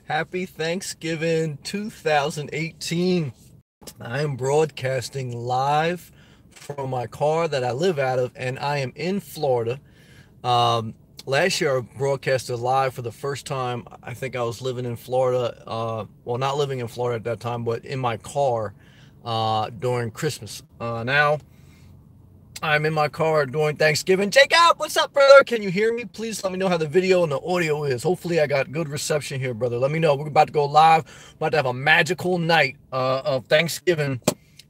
Happy Thanksgiving 2018. I am broadcasting live from my car that I live out of, and I am in Florida. Last year, I broadcasted live for the first time. I think I was living in Florida. Well, not living in Florida at that time, but in my car during Christmas. Now, I'm in my car during Thanksgiving. Jacob, what's up, brother? Can you hear me? Please let me know how the video and the audio is. Hopefully, I got good reception here, brother. Let me know. We're about to go live. We're about to have a magical night of Thanksgiving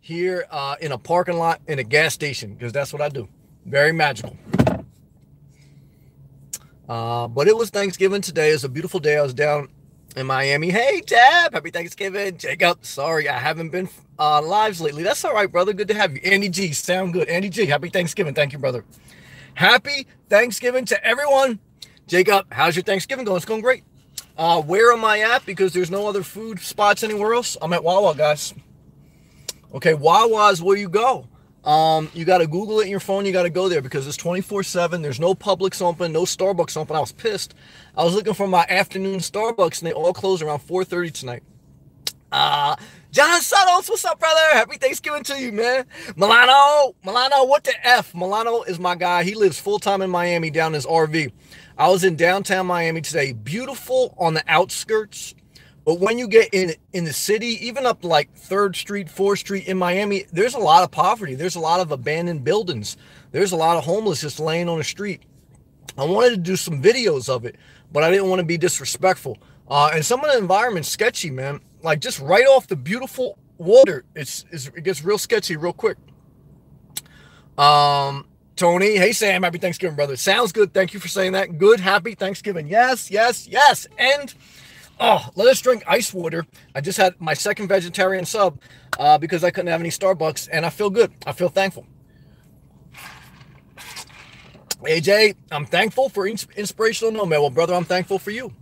here in a parking lot in a gas station, because that's what I do. Very magical. But it was Thanksgiving today. It's a beautiful day. I was down in Miami. Hey, Tab, happy Thanksgiving. Jacob, sorry, I haven't been lives lately. That's all right, brother. Good to have you. Andy G, sound good. Andy G, happy Thanksgiving. Thank you, brother. Happy Thanksgiving to everyone. Jacob, how's your Thanksgiving going? It's going great. Where am I at? Because there's no other food spots anywhere else. I'm at Wawa, guys. Okay, Wawa is where you go. You got to Google it in your phone. You got to go there because it's 24/7. There's no Publix open, no Starbucks open. I was pissed. I was looking for my afternoon Starbucks, and they all close around 4:30 tonight. John Suttles, what's up, brother? Happy Thanksgiving to you, man. Milano, what the F? Milano is my guy. He lives full-time in Miami down in his RV. I was in downtown Miami today. Beautiful on the outskirts. But when you get in the city, even up like 3rd Street, 4th Street in Miami, there's a lot of poverty. There's a lot of abandoned buildings. There's a lot of homeless just laying on the street. I wanted to do some videos of it, but I didn't want to be disrespectful. And some of the environment's sketchy, man. Like just right off the beautiful water, it gets real sketchy real quick. Tony, hey Sam, happy Thanksgiving, brother. Sounds good. Thank you for saying that. Good, happy Thanksgiving. Yes, yes, yes. And let us drink ice water. I just had my second vegetarian sub because I couldn't have any Starbucks, and I feel good. I feel thankful. AJ, I'm thankful for Inspirational Nomad. Well, brother, I'm thankful for you.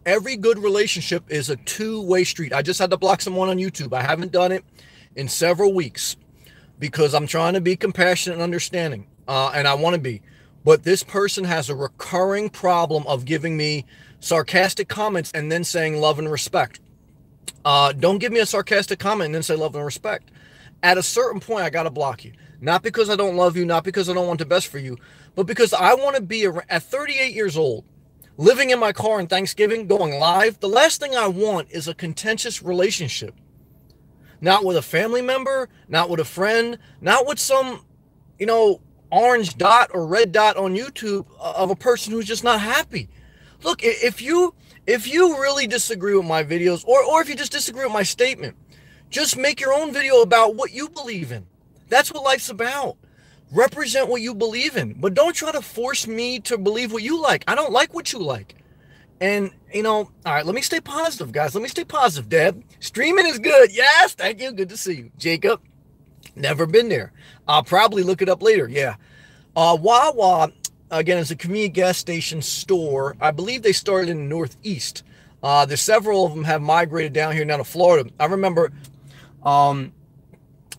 Every good relationship is a two-way street. I just had to block someone on YouTube. I haven't done it in several weeks because I'm trying to be compassionate and understanding, and I want to be. But this person has a recurring problem of giving me sarcastic comments and then saying love and respect. Don't give me a sarcastic comment and then say love and respect. At a certain point, I got to block you. Not because I don't love you, not because I don't want the best for you, but because I want to be, at 38 years old, living in my car on Thanksgiving, going live. The last thing I want is a contentious relationship. Not with a family member, not with a friend, not with some, orange dot or red dot on YouTube of a person who's just not happy. Look, if you really disagree with my videos, or if you just disagree with my statement, just make your own video about what you believe in. That's what life's about. Represent what you believe in, but don't try to force me to believe what you like. I don't like what you like. And, all right, let me stay positive, guys. Let me stay positive, Deb. Streaming is good. Yes, thank you. Good to see you. Jacob, never been there. I'll probably look it up later. Yeah. Wawa, again, is a convenience gas station store. I believe they started in the Northeast. There's several of them have migrated down here, down to Florida. I remember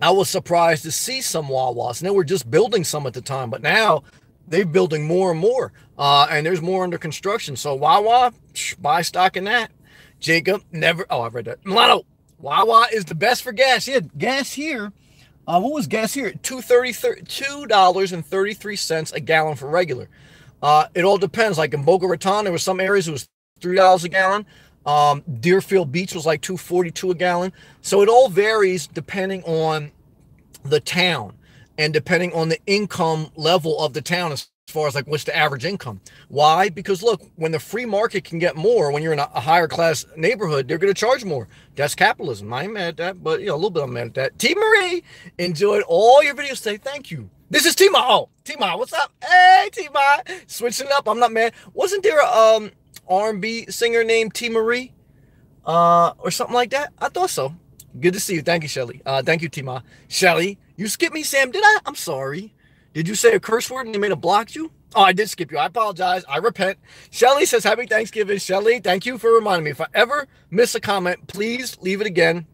I was surprised to see some Wawas, and they were just building some at the time, but now they're building more and more, and there's more under construction. So Wawa, buy stock in that. Jacob, never. Oh, I read that. Milano, Wawa is the best for gas. Yeah, gas here. What was gas here? $2.33 a gallon for regular. It all depends. Like in Boca Raton, there were some areas it was $3 a gallon. Deerfield Beach was like $2.42 a gallon. So it all varies depending on the town and depending on the income level of the town as far as like what's the average income. Why? Because look, when the free market can get more, when you're in a higher class neighborhood, they're going to charge more. That's capitalism. I ain't mad at that, but a little bit I'm mad at that. T Marie, enjoyed all your videos today. Thank you. This is T-Ma. Oh, T-Ma, what's up? Hey, T-Ma. Switching up. I'm not mad. Wasn't there a R&B singer named T Marie? Or something like that? I thought so. Good to see you. Thank you, Shelly. Thank you, T-Ma. Shelly, you skipped me, Sam. Did I? I'm sorry. Did you say a curse word and they may have blocked you? Oh, I did skip you. I apologize. I repent. Shelly says, happy Thanksgiving. Shelly, thank you for reminding me. If I ever miss a comment, please leave it again.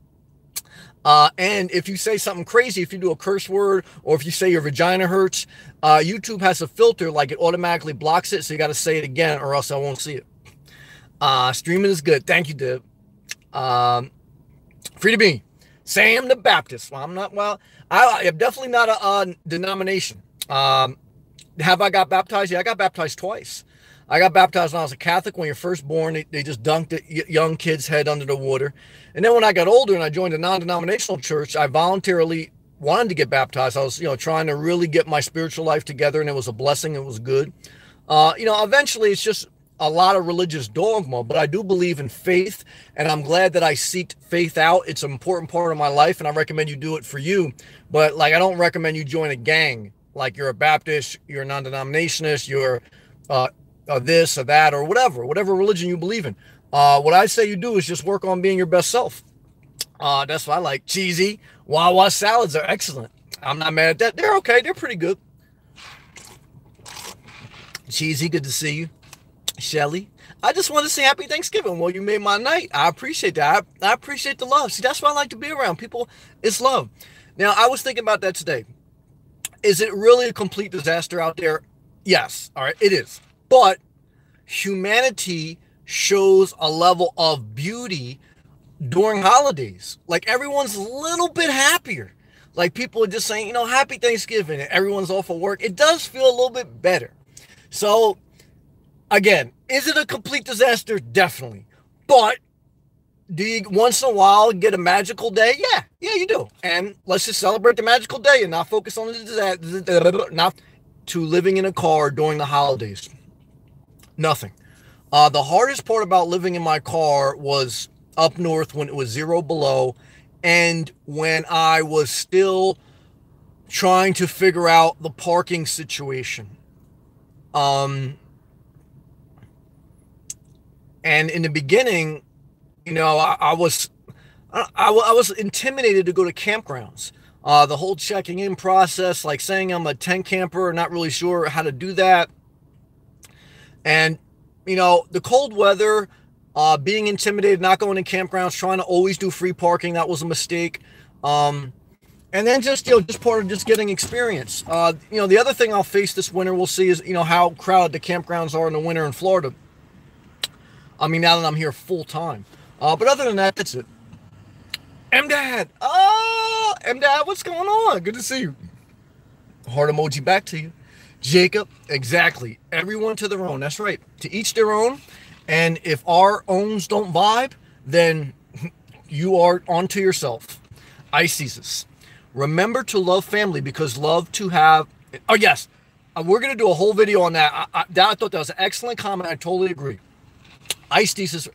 And if you say something crazy, if you do a curse word, or if you say your vagina hurts, YouTube has a filter, like it automatically blocks it. So you got to say it again or else I won't see it. Streaming is good. Thank you, Dib. Um, Free to be. Sam the Baptist. Well, I'm not, well, I am definitely not a denomination. Have I got baptized? Yeah, I got baptized twice. I got baptized when I was a Catholic. When you're first born, they just dunked a young kid's head under the water. And then when I got older and I joined a non-denominational church, I voluntarily wanted to get baptized. I was, trying to really get my spiritual life together, and it was a blessing. It was good. Eventually it's just a lot of religious dogma, but I do believe in faith, and I'm glad that I seeked faith out. It's an important part of my life, and I recommend you do it for you. But like, I don't recommend you join a gang. Like, you're a Baptist, you're a non-denominationist, you're this or that or whatever religion you believe in. What I say you do is just work on being your best self. That's what I like. Cheesy Wawa salads are excellent. I'm not mad at that. They're okay. They're pretty good. Cheesy, good to see you. Shelly, I just want to say happy Thanksgiving. Well, you made my night. I appreciate that. I appreciate the love. See, that's why I like to be around people. It's love. Now, I was thinking about that today. Is it really a complete disaster out there? Yes. All right, it is. But humanity shows a level of beauty during holidays. Like, everyone's a little bit happier. Like, people are just saying, happy Thanksgiving, and everyone's off of work. It does feel a little bit better. So, again, is it a complete disaster? Definitely. But do you once in a while get a magical day? Yeah, you do. And let's just celebrate the magical day and not focus on the disaster. Not to living in a car during the holidays. Nothing. The hardest part about living in my car was up north when it was 0 below, and when I was still trying to figure out the parking situation. And in the beginning, I was intimidated to go to campgrounds. The whole checking in process, like saying I'm a tent camper, not really sure how to do that. And, the cold weather, being intimidated, not going to campgrounds, trying to always do free parking, that was a mistake. And then just part of just getting experience. The other thing I'll face this winter, we'll see, is, how crowded the campgrounds are in the winter in Florida. I mean, now that I'm here full time. But other than that, that's it. M-Dad. Oh, M-Dad, what's going on? Good to see you. Heart emoji back to you. Jacob, exactly. Everyone to their own. That's right. To each their own. And if our owns don't vibe, then you are onto yourself. Icesis. Remember to love family, because love to have... Oh, yes. We're going to do a whole video on that. I thought that was an excellent comment. I totally agree. Icesis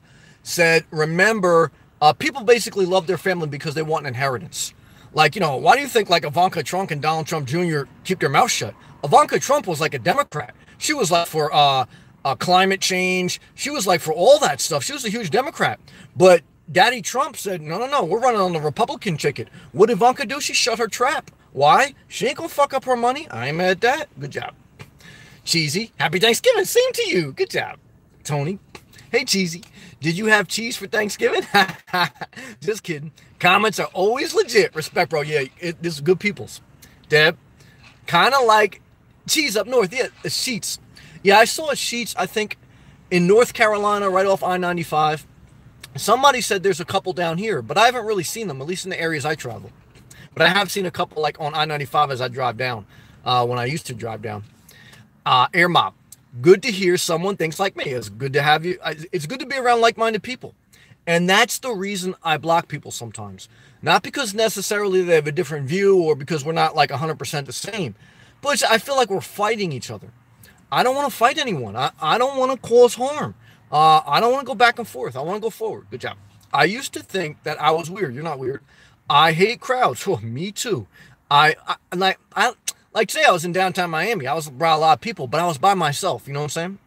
said, remember, people basically love their family because they want an inheritance. Like, why do you think like Ivanka Trump and Donald Trump Jr. keep their mouth shut? Ivanka Trump was like a Democrat. She was like for climate change. She was like for all that stuff. She was a huge Democrat. But Daddy Trump said, no, we're running on the Republican ticket. What did Ivanka do? She shut her trap. Why? She ain't gonna fuck up her money. I ain't mad at that. Good job. Cheesy, happy Thanksgiving. Same to you. Good job. Tony. Hey, Cheesy, did you have cheese for Thanksgiving? Just kidding. Comments are always legit. Respect, bro. Yeah, this is good peoples. Deb, kind of like cheese up north. Yeah, the Sheets. Yeah, I saw a Sheets, I think, in North Carolina, right off I-95. Somebody said there's a couple down here, but I haven't really seen them, at least in the areas I travel. But I have seen a couple like on I-95 as I drive down, when I used to drive down. Air Mob. Good to hear someone thinks like me. It's good to have you. It's good to be around like-minded people. And that's the reason I block people sometimes. Not because necessarily they have a different view or because we're not like 100% the same. But I feel like we're fighting each other. I don't want to fight anyone. I don't want to cause harm. I don't want to go back and forth. I want to go forward. Good job. I used to think that I was weird. You're not weird. I hate crowds. Well, me too. Like today I was in downtown Miami. I was around a lot of people, but I was by myself. You know what I'm saying?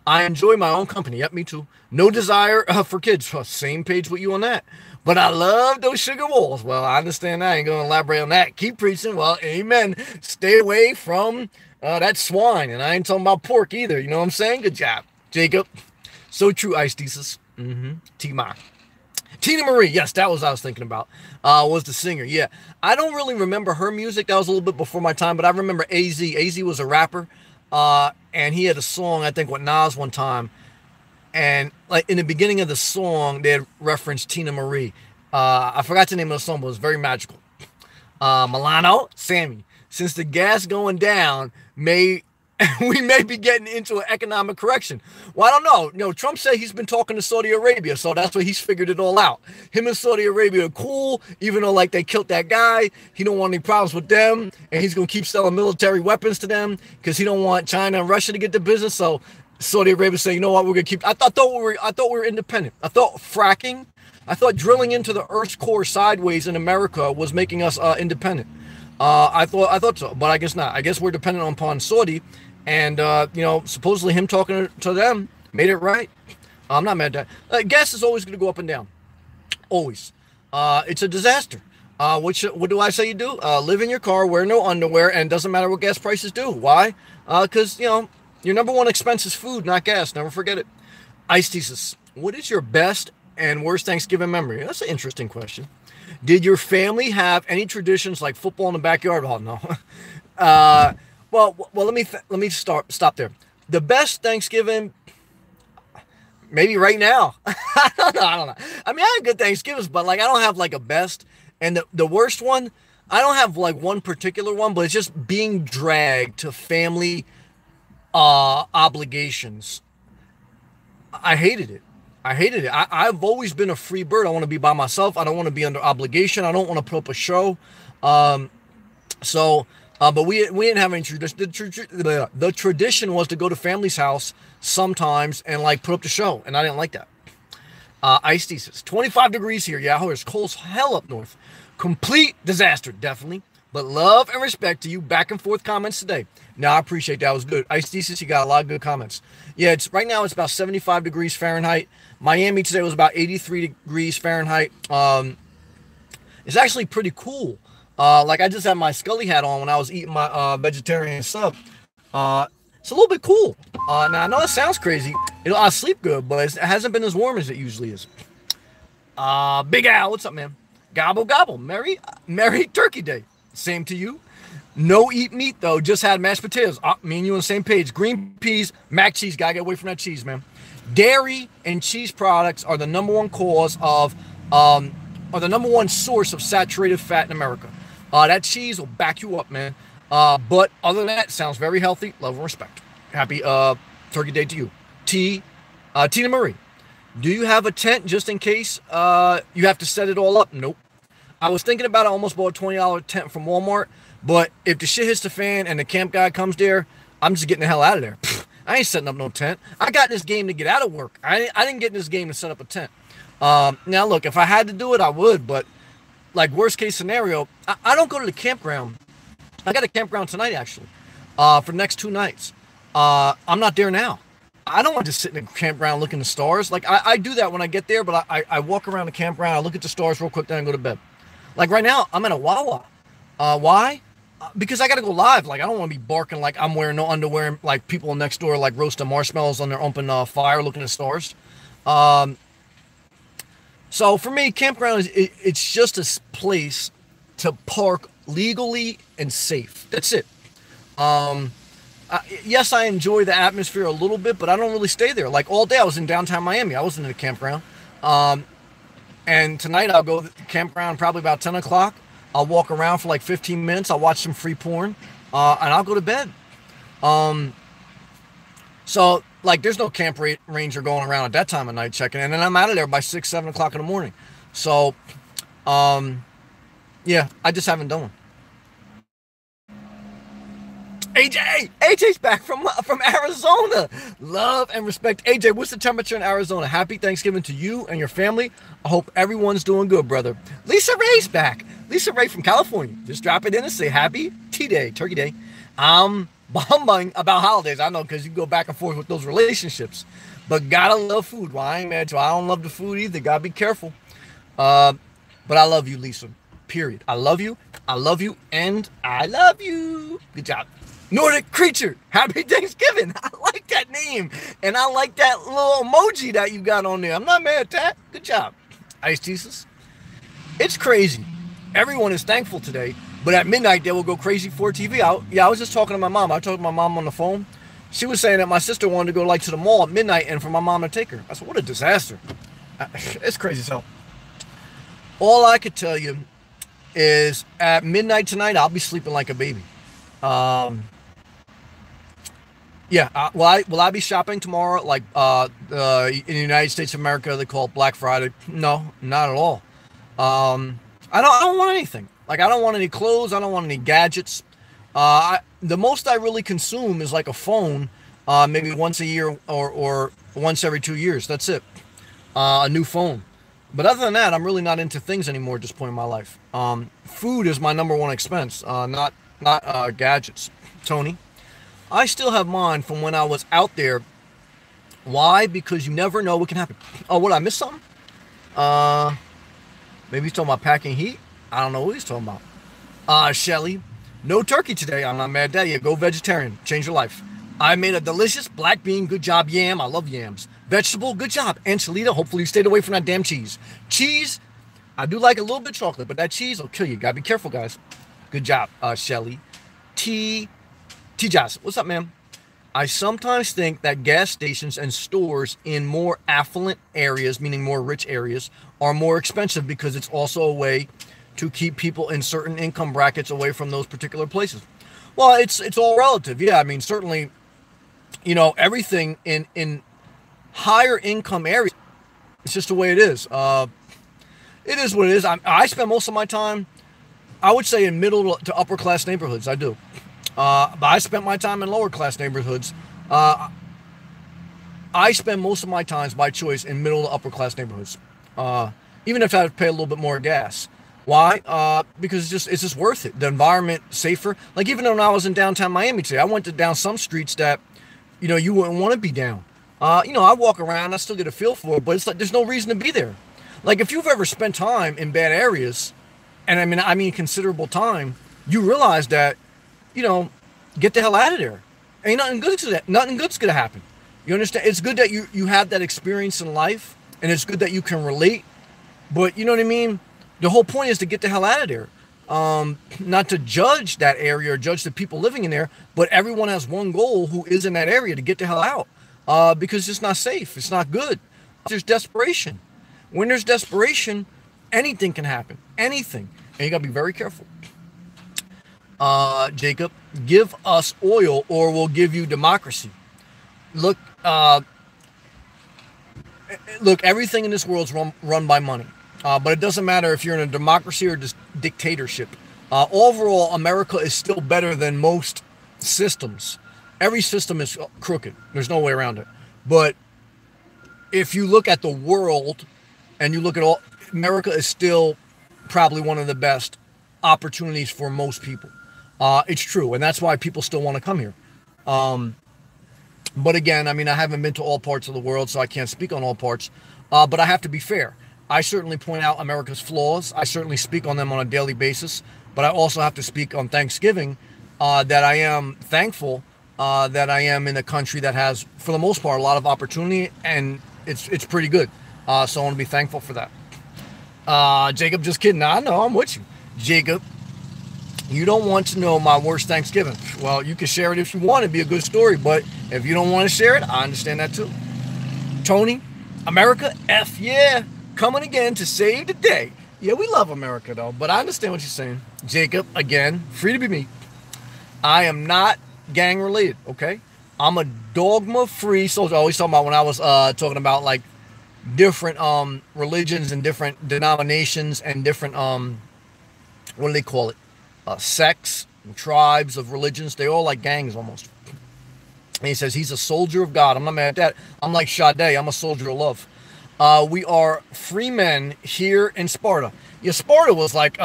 I enjoy my own company. Yep, me too. No desire for kids. Well, same page with you on that. But I love those sugar walls. Well, I understand that. I ain't going to elaborate on that. Keep preaching. Well, amen. Stay away from that swine. And I ain't talking about pork either. You know what I'm saying? Good job, Jacob. So true, Ice Thesis. T-Mar. Tina Marie, yes, that was what I was thinking about, was the singer. Yeah, I don't really remember her music. That was a little bit before my time, but I remember AZ. AZ was a rapper, and he had a song, I think, with Nas one time. And like in the beginning of the song, they had referenced Tina Marie. I forgot the name of the song, but it was very magical. Milano, Sammy, since the gas going down may we may be getting into an economic correction. Well, I don't know. You know, Trump said he's been talking to Saudi Arabia, so that's where he's figured it all out. Him and Saudi Arabia are cool, even though like they killed that guy. He don't want any problems with them, and he's gonna keep selling military weapons to them because he don't want China and Russia to get the business. So Saudi Arabia say, you know what, we're gonna keep. I thought we were independent. I thought fracking. I thought drilling into the Earth's core sideways in America was making us independent. I thought so, but I guess not. I guess we're dependent upon Saudi, and you know, supposedly him talking to them made it right. I'm not mad at that. Gas is always going to go up and down, always. It's a disaster. What do I say you do? Live in your car, wear no underwear, and doesn't matter what gas prices do. Why? Because you know your number one expense is food, not gas. Never forget it. Ice thesis. What is your best and worst Thanksgiving memory? That's an interesting question. Did your family have any traditions like football in the backyard? Oh no. Well, let me stop there. The best Thanksgiving, maybe right now. I don't know. I mean, I had good Thanksgivings, but like I don't have like a best. And the worst one, I don't have like one particular one, but it's just being dragged to family obligations. I hated it. I've always been a free bird. I want to be by myself. I don't want to be under obligation. I don't want to put up a show. But we didn't have any tradition. The tradition was to go to family's house sometimes and like put up the show, and I didn't like that. Ice thesis. 25 degrees here. Yeah, it's cold as hell up north. Complete disaster, definitely. But love and respect to you. Back and forth comments today. No, I appreciate that. It was good. Ice thesis, you got a lot of good comments. Yeah, right now it's about 75 degrees Fahrenheit. Miami today was about 83 degrees Fahrenheit. It's actually pretty cool. Like I just had my Scully hat on when I was eating my vegetarian sub. It's a little bit cool. Now I know it sounds crazy. I sleep good, but it hasn't been as warm as it usually is. Big Al, what's up, man? Gobble gobble. Merry Turkey Day. Same to you. No eat meat though. Just had mashed potatoes. Me and you on the same page. Green peas, mac cheese. Gotta get away from that cheese, man. Dairy and cheese products are the number one cause of, are the number one source of saturated fat in America. That cheese will back you up, man. But other than that, sounds very healthy. Love and respect. Happy Turkey Day to you. Tina Marie, do you have a tent just in case you have to set it all up? Nope. I was thinking about it. I almost bought a $20 tent from Walmart. But if the shit hits the fan and the camp guy comes there, I'm just getting the hell out of there. I ain't setting up no tent. I got this game to get out of work. I didn't get in this game to set up a tent. Now, look, if I had to do it, I would. But, like, worst case scenario, I don't go to the campground. I got a campground tonight, actually, for the next 2 nights. I'm not there now. I don't want to just sit in the campground looking at the stars. Like, I do that when I get there, but I walk around the campground, I look at the stars real quick, then I go to bed. Like, right now, I'm at a Wawa. Why? Because I got to go live. Like, I don't want to be barking like I'm wearing no underwear and like people next door like roasting marshmallows on their open fire looking at stars. So for me, campground it's just a place to park legally and safe. That's it. Yes, I enjoy the atmosphere a little bit, but I don't really stay there. Like all day I was in downtown Miami. I wasn't in a campground. And tonight I'll go to the campground probably about 10 o'clock. I'll walk around for like 15 minutes. I'll watch some free porn, and I'll go to bed. So, like, there's no camp ranger going around at that time of night checking, and then I'm out of there by 6, 7 o'clock in the morning. So, yeah, I just haven't done one. AJ's back from Arizona. Love and respect. AJ, what's the temperature in Arizona? Happy Thanksgiving to you and your family. I hope everyone's doing good, brother. Lisa Ray's back. Lisa Ray from California. Just drop it in and say happy T-Day, Turkey Day. Humbling about holidays. I know because you go back and forth with those relationships. But gotta love food. Well, I ain't mad at you. I don't love the food either. Gotta be careful. But I love you, Lisa. Period. I love you. And I love you. Good job. Nordic Creature, happy Thanksgiving. I like that name. And I like that little emoji that you got on there. I'm not mad at that. Good job. Ice Jesus. It's crazy. Everyone is thankful today. But at midnight, they will go crazy for TV. I was just talking to my mom. I talked to my mom on the phone. She was saying that my sister wanted to go like to the mall at midnight and for my mom to take her. I said, what a disaster. It's crazy as hell. All I could tell you is at midnight tonight, I'll be sleeping like a baby. Yeah, will I be shopping tomorrow? Like in the United States of America, they call it Black Friday. No, not at all. I don't want anything. Like I don't want any clothes. I don't want any gadgets. The most I really consume is like a phone, maybe once a year or once every 2 years. That's it. A new phone. But other than that, I'm really not into things anymore at this point in my life. Food is my number one expense, not gadgets. Tony, I still have mine from when I was out there. Why? Because you never know what can happen. Oh, what, I missed something? Maybe he's talking about packing heat. I don't know what he's talking about. Shelly, no turkey today. I'm not mad at you. Go vegetarian. Change your life. I made a delicious black bean. Good job, yam. I love yams. Vegetable. Good job. And Shalita, hopefully you stayed away from that damn cheese. Cheese, I do like a little bit of chocolate, but that cheese will kill you. Gotta be careful, guys. Good job, Shelly. T-Jazz, what's up, man? I sometimes think that gas stations and stores in more affluent areas, meaning more rich areas, are more expensive because it's also a way to keep people in certain income brackets away from those particular places. Well, it's all relative. Yeah, I mean, certainly, you know, everything in higher income areas, it's just the way it is. It is what it is. I spend most of my time, I would say, in middle to upper class neighborhoods. I do. But I spent my time in lower class neighborhoods. I spend most of my times by choice in middle to upper class neighborhoods. Even if I have to pay a little bit more gas. Why? Because it's just worth it. The environment safer. Like even when I was in downtown Miami today, I went down some streets that, you know, you wouldn't want to be down. You know, I walk around, I still get a feel for it, but it's like there's no reason to be there. Like if you've ever spent time in bad areas, and I mean considerable time, you realize that, you know, get the hell out of there. Ain't nothing good to that. Nothing good's gonna happen. You understand? It's good that you have that experience in life, and it's good that you can relate. But you know what I mean? The whole point is to get the hell out of there. Not to judge that area or judge the people living in there, but everyone has one goal who is in that area, to get the hell out. Because it's not safe. It's not good. There's desperation. When there's desperation, anything can happen. Anything. And you gotta be very careful. Jacob, give us oil or we'll give you democracy. Look, everything in this world is run by money. But it doesn't matter if you're in a democracy or just dictatorship. Overall, America is still better than most systems. Every system is crooked. There's no way around it. But if you look at the world and you look at all, America is still probably one of the best opportunities for most people. It's true. And that's why people still want to come here. But again, I mean, I haven't been to all parts of the world, so I can't speak on all parts. But I have to be fair. I certainly point out America's flaws. I certainly speak on them on a daily basis. But I also have to speak on Thanksgiving that I am thankful that I am in a country that has, for the most part, a lot of opportunity, and it's pretty good. So I want to be thankful for that. Jacob, just kidding. I know, I'm with you. Jacob, you don't want to know my worst Thanksgiving. Well, you can share it if you want. It'd be a good story. But if you don't want to share it, I understand that too. Tony, America, F yeah. Coming again to save the day. Yeah, we love America though, but I understand what you're saying. Jacob, again, free to be me. I am not gang related, okay? I'm a dogma-free soldier. I always talking about when I was talking about like different religions and different denominations and different what do they call it? Sects, tribes of religions. They all like gangs almost. And he says he's a soldier of God. I'm not mad at that. I'm like Sade. I'm a soldier of love. We are free men here in Sparta. Yeah, Sparta was like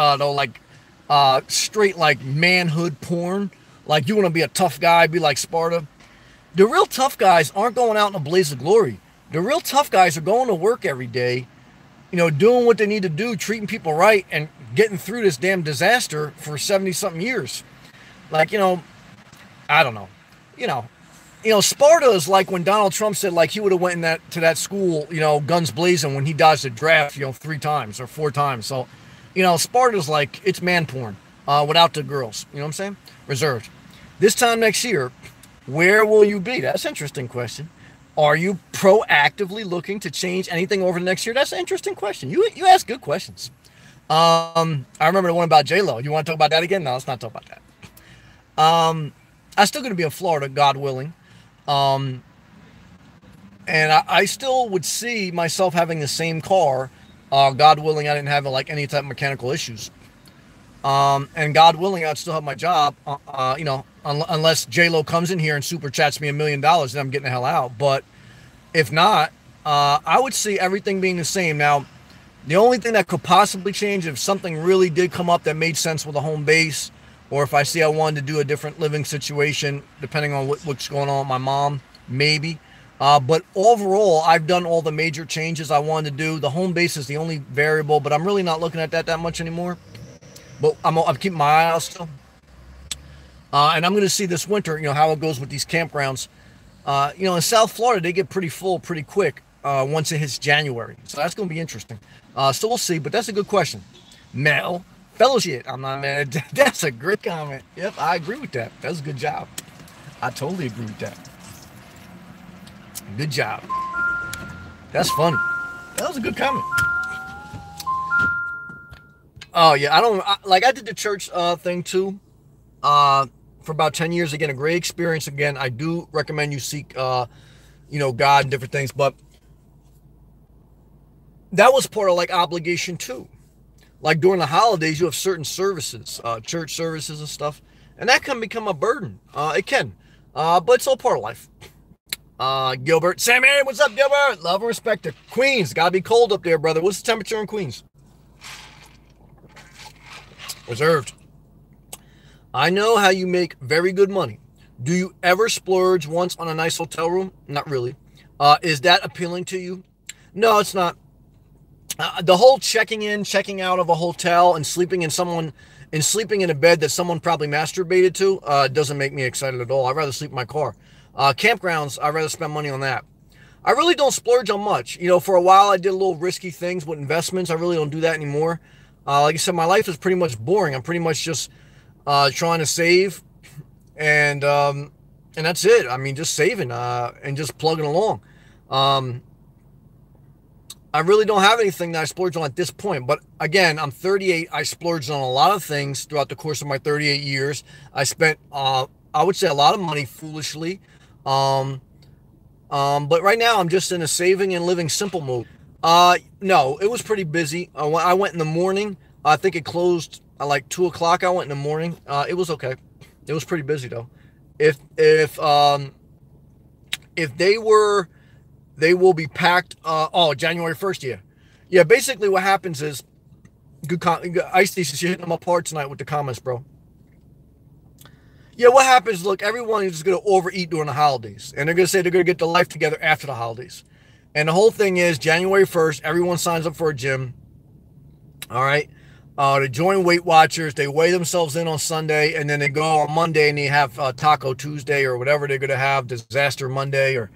straight like manhood porn. Like you want to be a tough guy, be like Sparta. The real tough guys aren't going out in a blaze of glory. The real tough guys are going to work every day, you know, doing what they need to do, treating people right, and getting through this damn disaster for 70-something years. Like, you know, I don't know. You know, Sparta is like when Donald Trump said like he would have went to that school, you know, guns blazing when he dodged the draft, you know, 3 times or 4 times. So, you know, Sparta's like, it's man porn without the girls. You know what I'm saying? Reserved. This time next year, Where will you be? That's an interesting question. Are you proactively looking to change anything over the next year? That's an interesting question. You ask good questions. I remember the one about J-Lo. You want to talk about that again? No, let's not talk about that. I'm still going to be in Florida, God willing. Um, and I still would see myself having the same car. God willing, I didn't have like any type of mechanical issues. And God willing, I'd still have my job. Unless J Lo comes in here and super chats me $1 million, then I'm getting the hell out. But if not, I would see everything being the same. Now, the only thing that could possibly change if something really did come up that made sense with a home base, or if I see I wanted to do a different living situation, depending on what's going on with my mom, maybe. But overall, I've done all the major changes I wanted to do. The home base is the only variable, but I'm really not looking at that much anymore. But I'm keeping my eye out still. And I'm going to see this winter, how it goes with these campgrounds. In South Florida, they get pretty full pretty quick once it hits January. So that's going to be interesting. So we'll see, but that's a good question. Mel, fellowship. I'm not mad. That's a great comment. Yep, I agree with that. That's a good job. I totally agree with that. Good job. That's funny. That was a good comment. Oh, yeah, I did the church thing too for about 10 years. Again, a great experience. Again, I do recommend you seek, God and different things, but that was part of like obligation too. Like during the holidays, you have certain services, church services and stuff, and that can become a burden. It can, but it's all part of life. Gilbert, Sammy, what's up, Gilbert? Love and respect to Queens. Gotta be cold up there, brother. What's the temperature in Queens? Reserved. I know how you make very good money. Do you ever splurge once on a nice hotel room? Not really. Is that appealing to you? No, it's not. The whole checking in, checking out of a hotel and sleeping in a bed that someone probably masturbated to doesn't make me excited at all. I'd rather sleep in my car. Campgrounds, I'd rather spend money on that. I really don't splurge on much. For a while I did a little risky things with investments. I really don't do that anymore. Like I said, my life is pretty much boring. I'm pretty much just trying to save, and that's it. I mean, just saving and just plugging along. I really don't have anything that I splurge on at this point. But again, I'm 38. I splurged on a lot of things throughout the course of my 38 years. I spent, I would say, a lot of money foolishly. But right now I'm just in a saving and living simple mode. No, it was pretty busy. I went in the morning. I think it closed at like 2 o'clock. I went in the morning. It was okay. It was pretty busy though. If they will be packed. January 1st. Yeah. Basically, what happens is, Ice Thesis, you're hitting them apart tonight with the comments, bro. Yeah, what happens? Look, everyone is just gonna overeat during the holidays, and they're gonna say they're gonna get their life together after the holidays. And the whole thing is January 1st, everyone signs up for a gym. All right. They join Weight Watchers. They weigh themselves in on Sunday, and then they go on Monday and they have Taco Tuesday or whatever they're going to have, Disaster Monday, or,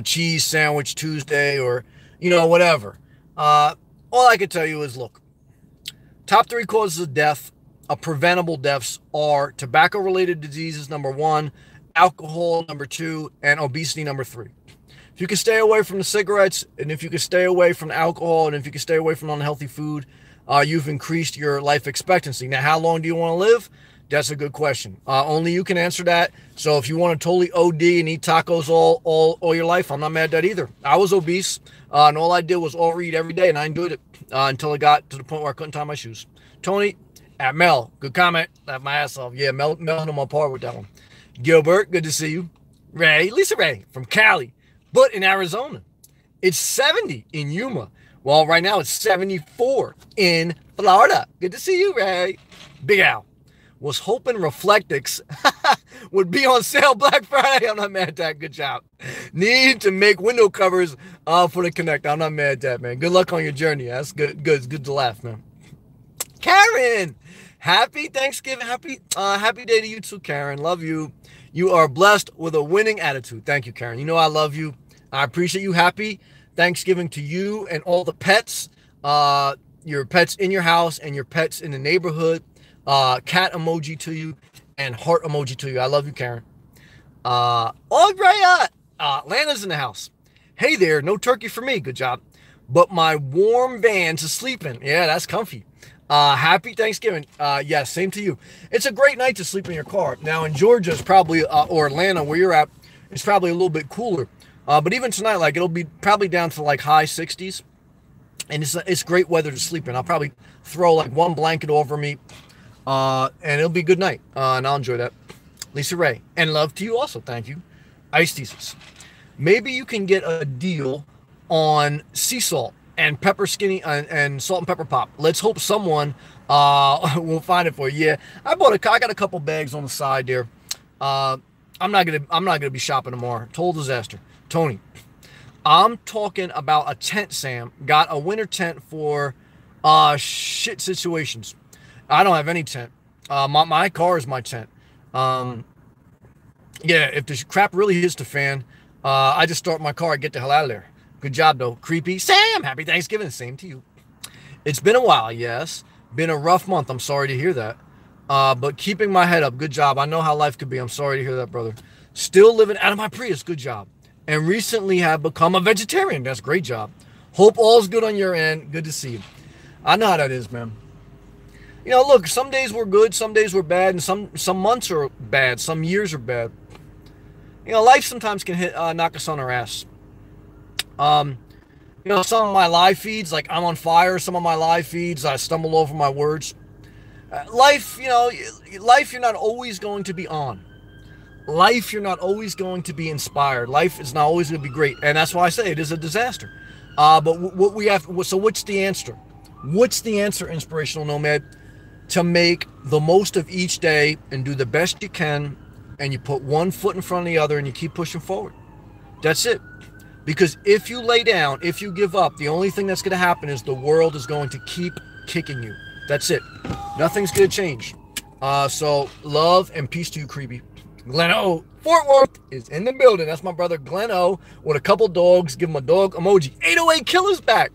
Cheese Sandwich Tuesday, or, whatever. All I can tell you is, look, top 3 causes of death, preventable deaths, are tobacco-related diseases, number 1, alcohol, number 2, and obesity, number 3. If you can stay away from the cigarettes, and if you can stay away from the alcohol, and if you can stay away from unhealthy food, you've increased your life expectancy. Now, how long do you want to live? That's a good question. Only you can answer that. So if you want to totally OD and eat tacos all your life, I'm not mad at that either. I was obese, and all I did was overeat every day, and I enjoyed it until it got to the point where I couldn't tie my shoes. Tony, at Mel, good comment. Laugh my ass off. Yeah, Mel hit my part with that one. Gilbert, good to see you. Lisa Ray from Cali, but in Arizona. It's 70 in Yuma. Well, right now it's 74 in Florida. Good to see you, Ray. Big Al. Was hoping Reflectix would be on sale Black Friday. I'm not mad at that. Good job. Need to make window covers for the Connect. I'm not mad at that, man. Good luck on your journey. That's good. Good. It's good to laugh, man. Karen, happy Thanksgiving. Happy day to you too, Karen. Love you. You are blessed with a winning attitude. Thank you, Karen. You know I love you. I appreciate you. Happy Thanksgiving to you and all the pets, your pets in your house and your pets in the neighborhood. Cat emoji to you and heart emoji to you. I love you, Karen. Andrea, Atlanta's in the house. Hey there, no turkey for me. Good job. But my warm van's a sleeping. Yeah, that's comfy. Happy Thanksgiving. Yeah, same to you. It's a great night to sleep in your car. Now in Georgia, it's probably, or Atlanta, where you're at, it's probably a little bit cooler. But even tonight, like it'll be probably down to like high 60s. And it's great weather to sleep in. I'll probably throw like one blanket over me. And it'll be a good night. And I'll enjoy that. Lisa Ray. And love to you also. Thank you. Ice Thesis. Maybe you can get a deal on sea salt and pepper skinny and salt and pepper pop. Let's hope someone will find it for you. Yeah, I got a couple bags on the side there. I'm not gonna be shopping tomorrow. Total disaster. Tony, I'm talking about a tent. Sam got a winter tent for shit situations. I don't have any tent. My car is my tent. Yeah, if the crap really hits the fan, I just start my car and get the hell out of there. Good job, though. Creepy Sam, happy Thanksgiving. Same to you. It's been a while, yes. Been a rough month. I'm sorry to hear that. But keeping my head up. Good job. I know how life could be. I'm sorry to hear that, brother. Still living out of my Prius. Good job. And recently have become a vegetarian. That's a great job. Hope all's good on your end. Good to see you. I know how that is, man. You know, look, some days we're good, some days we're bad, and some months are bad, some years are bad. You know, life sometimes can knock us on our ass. You know, some of my live feeds, like I'm on fire. Some of my live feeds, I stumble over my words. Life, you know, life you're not always going to be on. Life you're not always going to be inspired. Life is not always going to be great. And that's why I say it is a disaster. But what we have, so what's the answer? What's the answer, Inspirational Nomad? To make the most of each day and do the best you can, and you put one foot in front of the other and you keep pushing forward. That's it. Because if you lay down, if you give up, the only thing that's going to happen is the world is going to keep kicking you. That's it. Nothing's going to change. So love and peace to you, Creepy. Glen O, Fort Worth is in the building. That's my brother Glen O with a couple dogs. Give him a dog emoji. 808 Killer's back.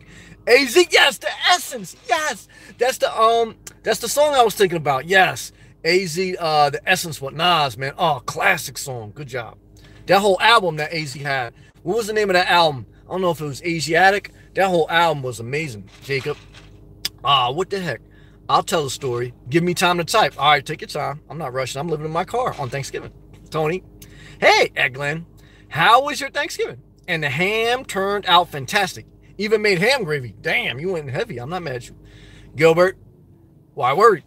AZ, yes, the Essence, yes. That's the song I was thinking about. Yes, AZ, the Essence with Nas, man. Oh, classic song. Good job. That whole album that AZ had. What was the name of that album? I don't know if it was Asiatic. That whole album was amazing, Jacob. What the heck? I'll tell the story. Give me time to type. All right, take your time. I'm not rushing. I'm living in my car on Thanksgiving. Tony, hey, Glenn, how was your Thanksgiving? And the ham turned out fantastic. Even made ham gravy. Damn, you went heavy. I'm not mad at you. Gilbert, why worried?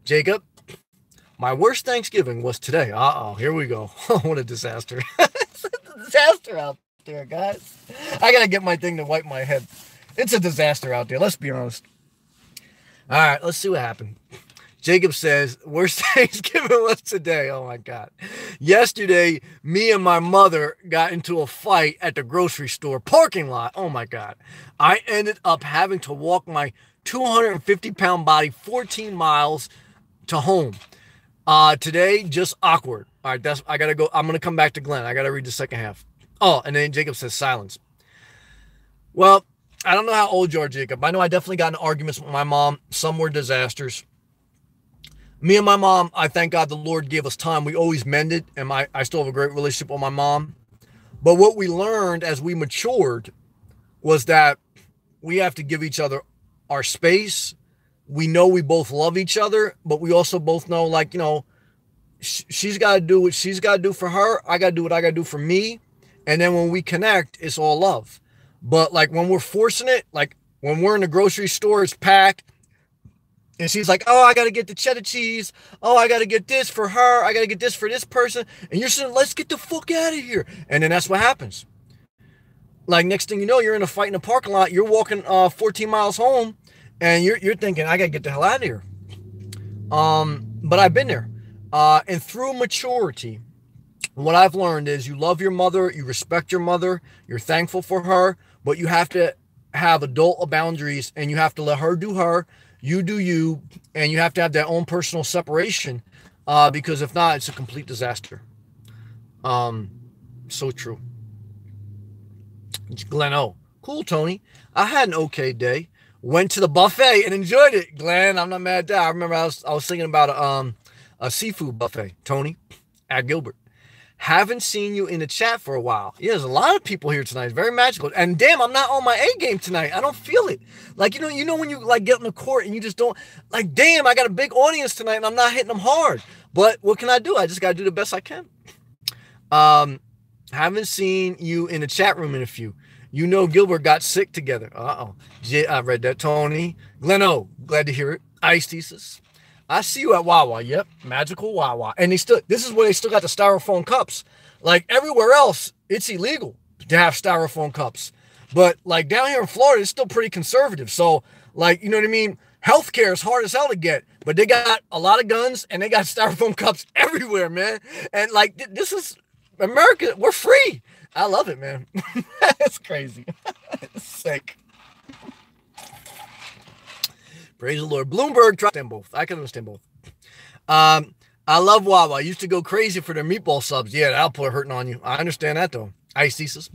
Jacob, my worst Thanksgiving was today. Uh-oh, here we go. What a disaster. It's a disaster out there, guys. I got to get my thing to wipe my head. It's a disaster out there. Let's be honest. All right, let's see what happened. Jacob says, worst Thanksgiving was today. Oh, my God. Yesterday, me and my mother got into a fight at the grocery store parking lot. Oh, my God. I ended up having to walk my 250-pound body 14 miles to home. Today, just awkward. All right, I got to go. I'm going to come back to Glenn. I got to read the second half. Oh, and then Jacob says silence. Well, I don't know how old you are, Jacob. I know I definitely got in arguments with my mom. Some were disasters. Me and my mom, I thank God the Lord gave us time. We always mended, and I still have a great relationship with my mom. But what we learned as we matured was that we have to give each other our space. We know we both love each other, but we also both know, like, you know, she's got to do what she's got to do for her. I got to do what I got to do for me. And then when we connect, it's all love. But like when we're forcing it, like when we're in the grocery store, it's packed. And she's like, oh, I got to get the cheddar cheese. Oh, I got to get this for her. I got to get this for this person. And you're saying, let's get the fuck out of here. And then that's what happens. Like next thing you know, you're in a fight in a parking lot. You're walking 14 miles home and you're thinking, I got to get the hell out of here. But I've been there. And through maturity, what I've learned is you love your mother, you respect your mother, you're thankful for her, but you have to have adult boundaries and you have to let her do her. You do you, and you have to have that own personal separation, because if not, it's a complete disaster. So true. Glenn O. Cool, Tony. I had an okay day. Went to the buffet and enjoyed it. Glenn, I'm not mad at that. I remember I was thinking about a seafood buffet. Tony, at Gilbert. Haven't seen you in the chat for a while. Yeah, there's a lot of people here tonight. It's very magical. And damn, I'm not on my A game tonight. I don't feel it. Like, you know when you like get in the court and you just don't, like, damn, I got a big audience tonight and I'm not hitting them hard. But what can I do? I just got to do the best I can. Haven't seen you in the chat room in a few. You know Gilbert got sick together. Uh-oh. I read that, Tony. Gleno, glad to hear it. Ice Thesis. I see you at Wawa. Yep, magical Wawa. And this is where they still got the styrofoam cups. Like everywhere else, it's illegal to have styrofoam cups. But like down here in Florida, it's still pretty conservative. So like, you know what I mean? Healthcare is hard as hell to get, but they got a lot of guns and they got styrofoam cups everywhere, man. And like, this is America. We're free. I love it, man. It's crazy. It's sick. Praise the Lord. Bloomberg, try to understand both. I can understand both. I love Wawa. I used to go crazy for their meatball subs. Yeah, that'll put hurting on you. I understand that, though. Ice Thesis.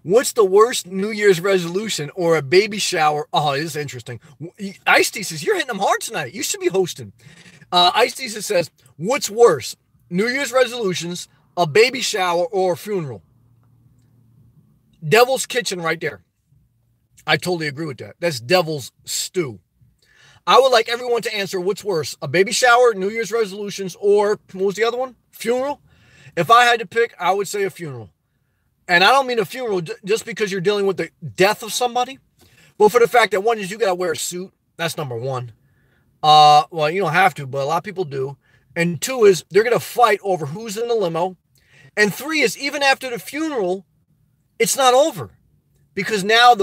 What's the worst New Year's resolution or a baby shower? Oh, this is interesting. Ice Thesis, you're hitting them hard tonight. You should be hosting. Ice Thesis says, what's worse, New Year's resolutions, a baby shower, or a funeral? Devil's Kitchen right there. I totally agree with that. That's devil's stew. I would like everyone to answer what's worse, a baby shower, New Year's resolutions, or what was the other one? Funeral? If I had to pick, I would say a funeral. And I don't mean a funeral just because you're dealing with the death of somebody, but for the fact that one is you got to wear a suit. That's number one. Well, you don't have to, but a lot of people do. And two is they're going to fight over who's in the limo. And three is even after the funeral, it's not over. Because now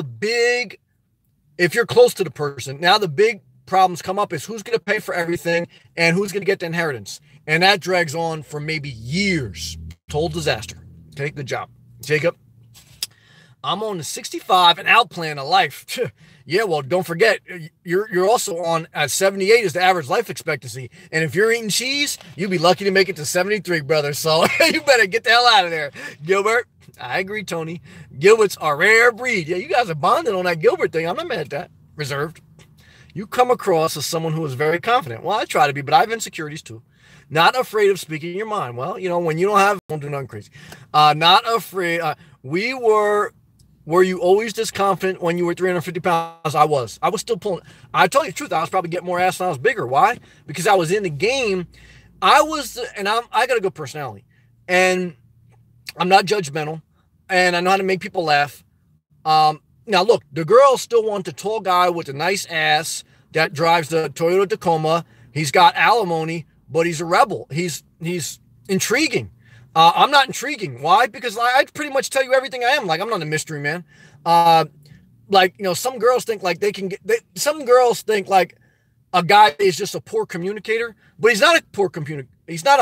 if you're close to the person, now the big problems come up is who's going to pay for everything and who's going to get the inheritance. And that drags on for maybe years. Total disaster. Okay, good job. Jacob, I'm on the 65 and out plan of life. Yeah, well, don't forget, you're also on at 78 is the average life expectancy. And if you're eating cheese, you'd be lucky to make it to 73, brother. So you better get the hell out of there. Gilbert, I agree, Tony. Gilbert's a rare breed. Yeah, you guys are bonding on that Gilbert thing. I'm not mad at that. Reserved. You come across as someone who is very confident. Well, I try to be, but I have insecurities too. Not afraid of speaking your mind. Well, you know, when you don't do nothing crazy. Not afraid. Were you always this confident when you were 350 pounds? I was still pulling. I tell you the truth, I was probably getting more ass when I was bigger. Why? Because I was in the game. I got a good personality. And I'm not judgmental. And I know how to make people laugh. Now, look, the girls still want the tall guy with the nice ass that drives the Toyota Tacoma. He's got alimony, but he's a rebel. He's intriguing. I'm not intriguing. Why? Because I pretty much tell you everything I am. Like, I'm not a mystery man. Like, you know, some girls think like some girls think like a guy is just a poor communicator, but he's not a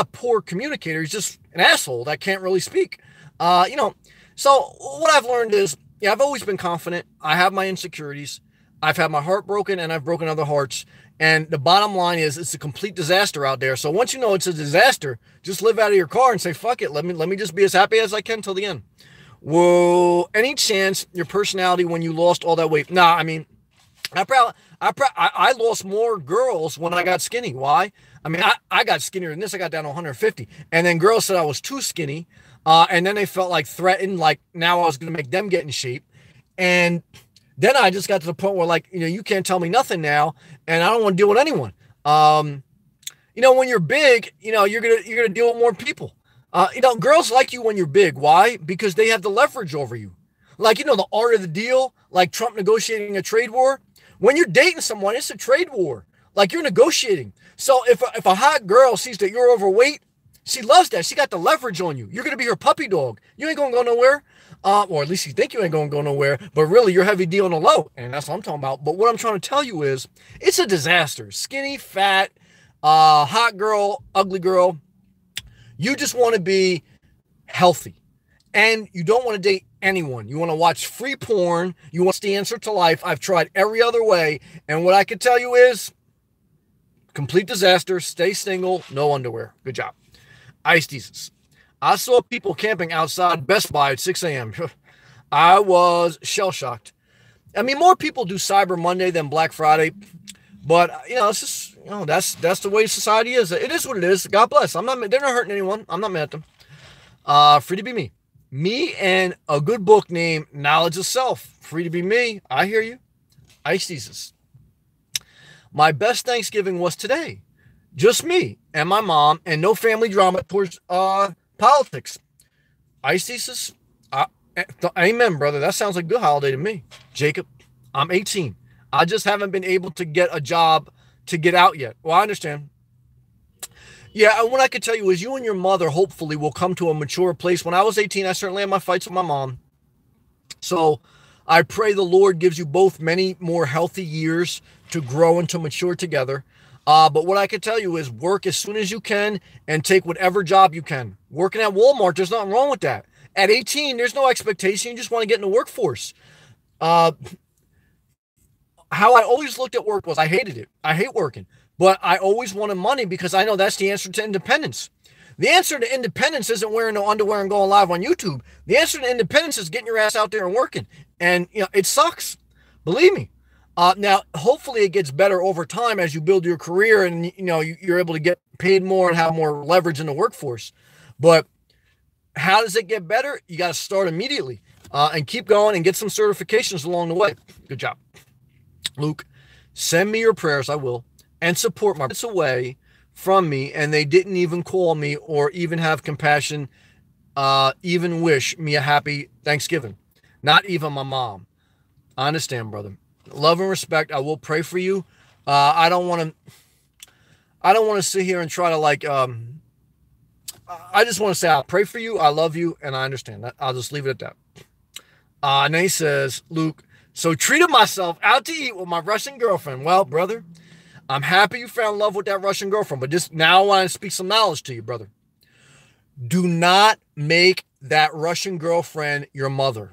poor communicator. He's just an asshole that can't really speak. You know, so what I've learned is, yeah, I've always been confident. I have my insecurities. I've had my heart broken and I've broken other hearts. And the bottom line is it's a complete disaster out there. So once you know it's a disaster, just live out of your car and say, fuck it. Let me just be as happy as I can till the end. Whoa. Any chance your personality when you lost all that weight? Nah, I mean, I lost more girls when I got skinny. Why? I mean, I got skinnier than this. I got down to 150. And then girls said I was too skinny. And then they felt like threatened, like now I was going to make them get in shape. And then I just got to the point where, like, you know, you can't tell me nothing now, and I don't want to deal with anyone. You know, when you're big, you know, you're gonna deal with more people. You know, girls like you when you're big. Why? Because they have the leverage over you. Like, you know, the art of the deal, like Trump negotiating a trade war. When you're dating someone, it's a trade war. Like, you're negotiating. So if a hot girl sees that you're overweight, she loves that. She got the leverage on you. You're going to be her puppy dog. You ain't going to go nowhere. Or at least you think you ain't going to go nowhere. But really, you're heavy deal on the low. And that's what I'm talking about. But what I'm trying to tell you is, it's a disaster. Skinny, fat, hot girl, ugly girl. You just want to be healthy. And you don't want to date anyone. You want to watch free porn. You want the answer to life. I've tried every other way. And what I can tell you is, complete disaster. Stay single. No underwear. Good job. Ice Jesus. I saw people camping outside Best Buy at 6 a.m. I was shell-shocked. I mean, more people do Cyber Monday than Black Friday. But, you know, it's just, you know, that's the way society is. It is what it is. God bless. They're not hurting anyone. I'm not mad at them. Free to be me. Me and a good book named Knowledge of Self. Free to be me. I hear you. Ice Jesus. My best Thanksgiving was today. Just me and my mom and no family drama towards politics. Ice Jesus. Amen, brother. That sounds like a good holiday to me. Jacob, I'm 18. I just haven't been able to get a job to get out yet. Well, I understand. Yeah, and what I could tell you is you and your mother hopefully will come to a mature place. When I was 18, I certainly had my fights with my mom. So I pray the Lord gives you both many more healthy years to grow and to mature together. But what I can tell you is work as soon as you can and take whatever job you can. Working at Walmart, there's nothing wrong with that. At 18, there's no expectation. You just want to get in the workforce. How I always looked at work was I hated it. I hate working. But I always wanted money because I know that's the answer to independence. The answer to independence isn't wearing no underwear and going live on YouTube. The answer to independence is getting your ass out there and working. And, it sucks. Believe me. Now, hopefully it gets better over time as you build your career and, you're able to get paid more and have more leverage in the workforce. But how does it get better? You got to start immediately and keep going and get some certifications along the way. Good job. Luke, send me your prayers. I will. And support my away from me, and they didn't even call me or even have compassion, even wish me a happy Thanksgiving. Not even my mom. I understand, brother. Love and respect. I will pray for you. I don't want to sit here and try to I just want to say I'll pray for you. I love you, and I understand that. I'll just leave it at that. And then he says, Luke, so treated myself out to eat with my Russian girlfriend. Well, brother, I'm happy you found love with that Russian girlfriend, but just now I want to speak some knowledge to you, brother. Do not make that Russian girlfriend your mother.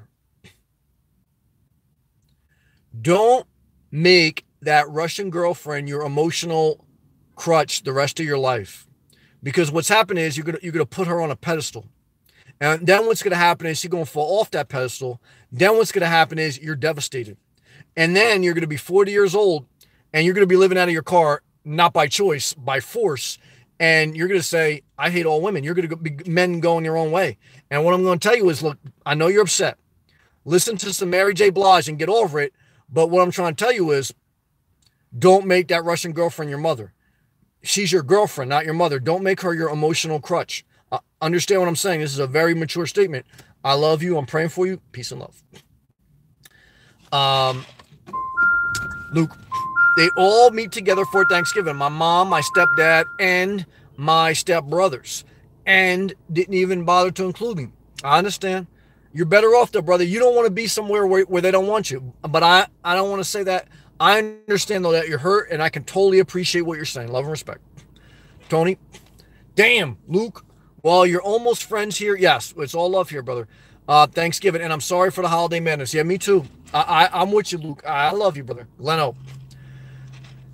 Don't make that Russian girlfriend your emotional crutch the rest of your life. Because what's happening is you're gonna put her on a pedestal. And then what's going to happen is she's going to fall off that pedestal. Then what's going to happen is you're devastated. And then you're going to be 40 years old and you're going to be living out of your car, not by choice, by force. And you're going to say, I hate all women. You're going to be men going your own way. And what I'm going to tell you is, look, I know you're upset. Listen to some Mary J. Blige and get over it. But what I'm trying to tell you is, don't make that Russian girlfriend your mother. She's your girlfriend, not your mother. Don't make her your emotional crutch. Understand what I'm saying? This is a very mature statement. I love you. I'm praying for you. Peace and love. Luke, they all meet together for Thanksgiving. My mom, my stepdad, and my stepbrothers. And didn't even bother to include me. I understand. You're better off though, brother. You don't want to be somewhere where they don't want you. But I don't want to say that. I understand though that you're hurt, and I can totally appreciate what you're saying. Love and respect. Tony, damn, Luke. Well, you're almost friends here. Yes, it's all love here, brother. Thanksgiving, and I'm sorry for the holiday madness. Yeah, me too. I'm with you, Luke. I love you, brother. Leno.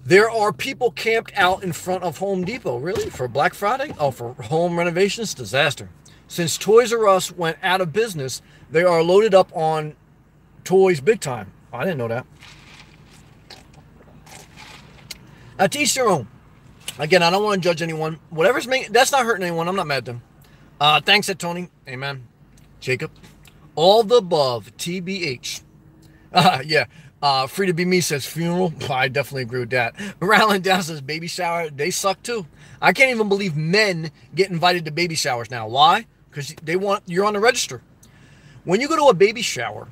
There are people camped out in front of Home Depot. Really? For Black Friday? Oh, for home renovations? Disaster. Since Toys R Us went out of business, they are loaded up on toys big time. I didn't know that. To each their own. Again, I don't want to judge anyone. Whatever's making, that's not hurting anyone. I'm not mad at them. Thanks, Tony. Amen. Jacob. All the above. TBH. Yeah. Free to be me says funeral. I definitely agree with that. Rattling down says baby shower. They suck too. I can't even believe men get invited to baby showers now. Why? Because you're on the register. When you go to a baby shower,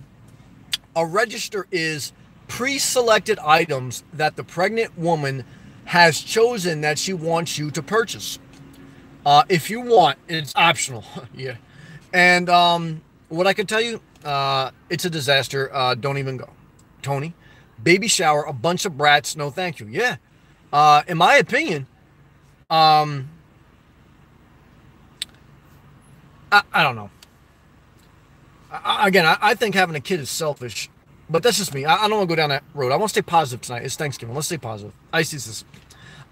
a register is pre-selected items that the pregnant woman has chosen that she wants you to purchase. If you want, it's optional. Yeah. And what I can tell you, it's a disaster. Don't even go. Tony, baby shower, a bunch of brats, no thank you. Yeah. In my opinion, I don't know. I think having a kid is selfish. But that's just me. I don't want to go down that road. I want to stay positive tonight. It's Thanksgiving. Let's stay positive. I see this.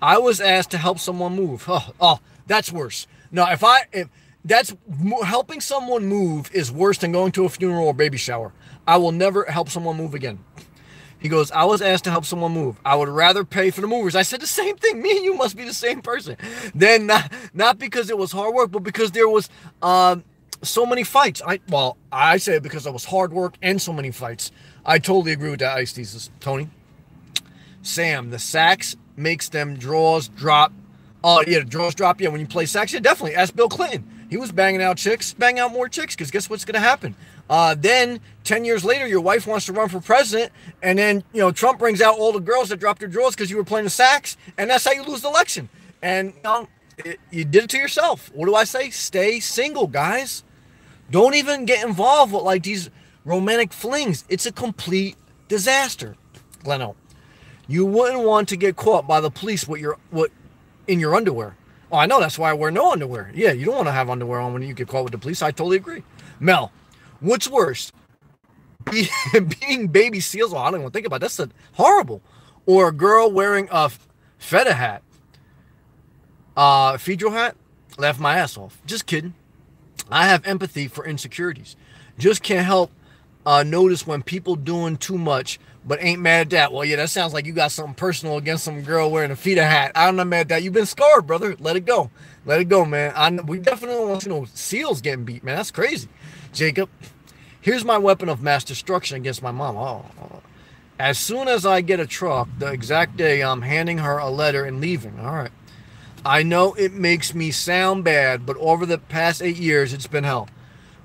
I was asked to help someone move. Oh, that's worse. No, if that's helping someone move is worse than going to a funeral or baby shower. I will never help someone move again. He goes, I was asked to help someone move. I would rather pay for the movers. I said the same thing. Me and you must be the same person. Then not because it was hard work, but because there was so many fights. I say it because I was hard work and so many fights. I totally agree with that, Ice Thesis. Tony? Sam, the sax makes them draws drop. Oh, yeah, the draws drop. Yeah, when you play sax, yeah, definitely. Ask Bill Clinton. He was banging out more chicks, because guess what's going to happen? Then 10 years later, your wife wants to run for president, and then, Trump brings out all the girls that dropped their drawers because you were playing the sax, and that's how you lose the election. And, you did it to yourself. What do I say? Stay single, guys. Don't even get involved with, like, these romantic flings. It's a complete disaster. Gleno, you wouldn't want to get caught by the police in your underwear. Oh, I know. That's why I wear no underwear. Yeah, you don't want to have underwear on when you get caught with the police. I totally agree. Mel, what's worse? Being baby seals? Oh, I don't even think about that. That's horrible. Or a girl wearing a feta hat. Fedro hat? Laugh my ass off. Just kidding. I have empathy for insecurities. Just can't help notice when people doing too much, but ain't mad at that. Well, yeah, that sounds like you got something personal against some girl wearing a feta hat. I'm not mad at that. You've been scarred, brother. Let it go. Let it go, man. We definitely don't want seals getting beat, man. That's crazy. Jacob, here's my weapon of mass destruction against my mom. Oh. As soon as I get a truck, the exact day I'm handing her a letter and leaving. All right. I know it makes me sound bad, but over the past 8 years, it's been hell.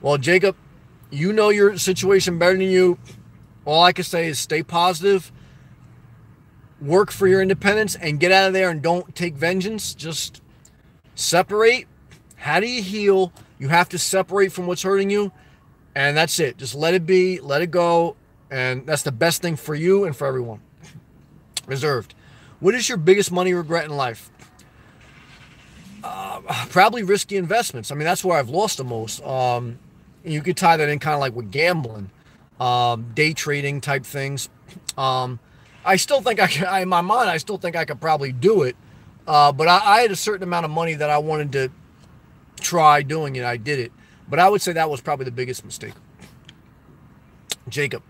Well, Jacob, you know your situation better than you. All I can say is stay positive, work for your independence, and get out of there and don't take vengeance. Just separate. How do you heal? You have to separate from what's hurting you, and that's it. Just let it be, let it go, and that's the best thing for you and for everyone. Reserved. What is your biggest money regret in life? Probably risky investments. I mean, that's where I've lost the most. You could tie that in kind of like with gambling, day trading type things. I still think in my mind, I still think I could probably do it. But I had a certain amount of money that I wanted to try doing it. I did it. But I would say that was probably the biggest mistake. Jacob.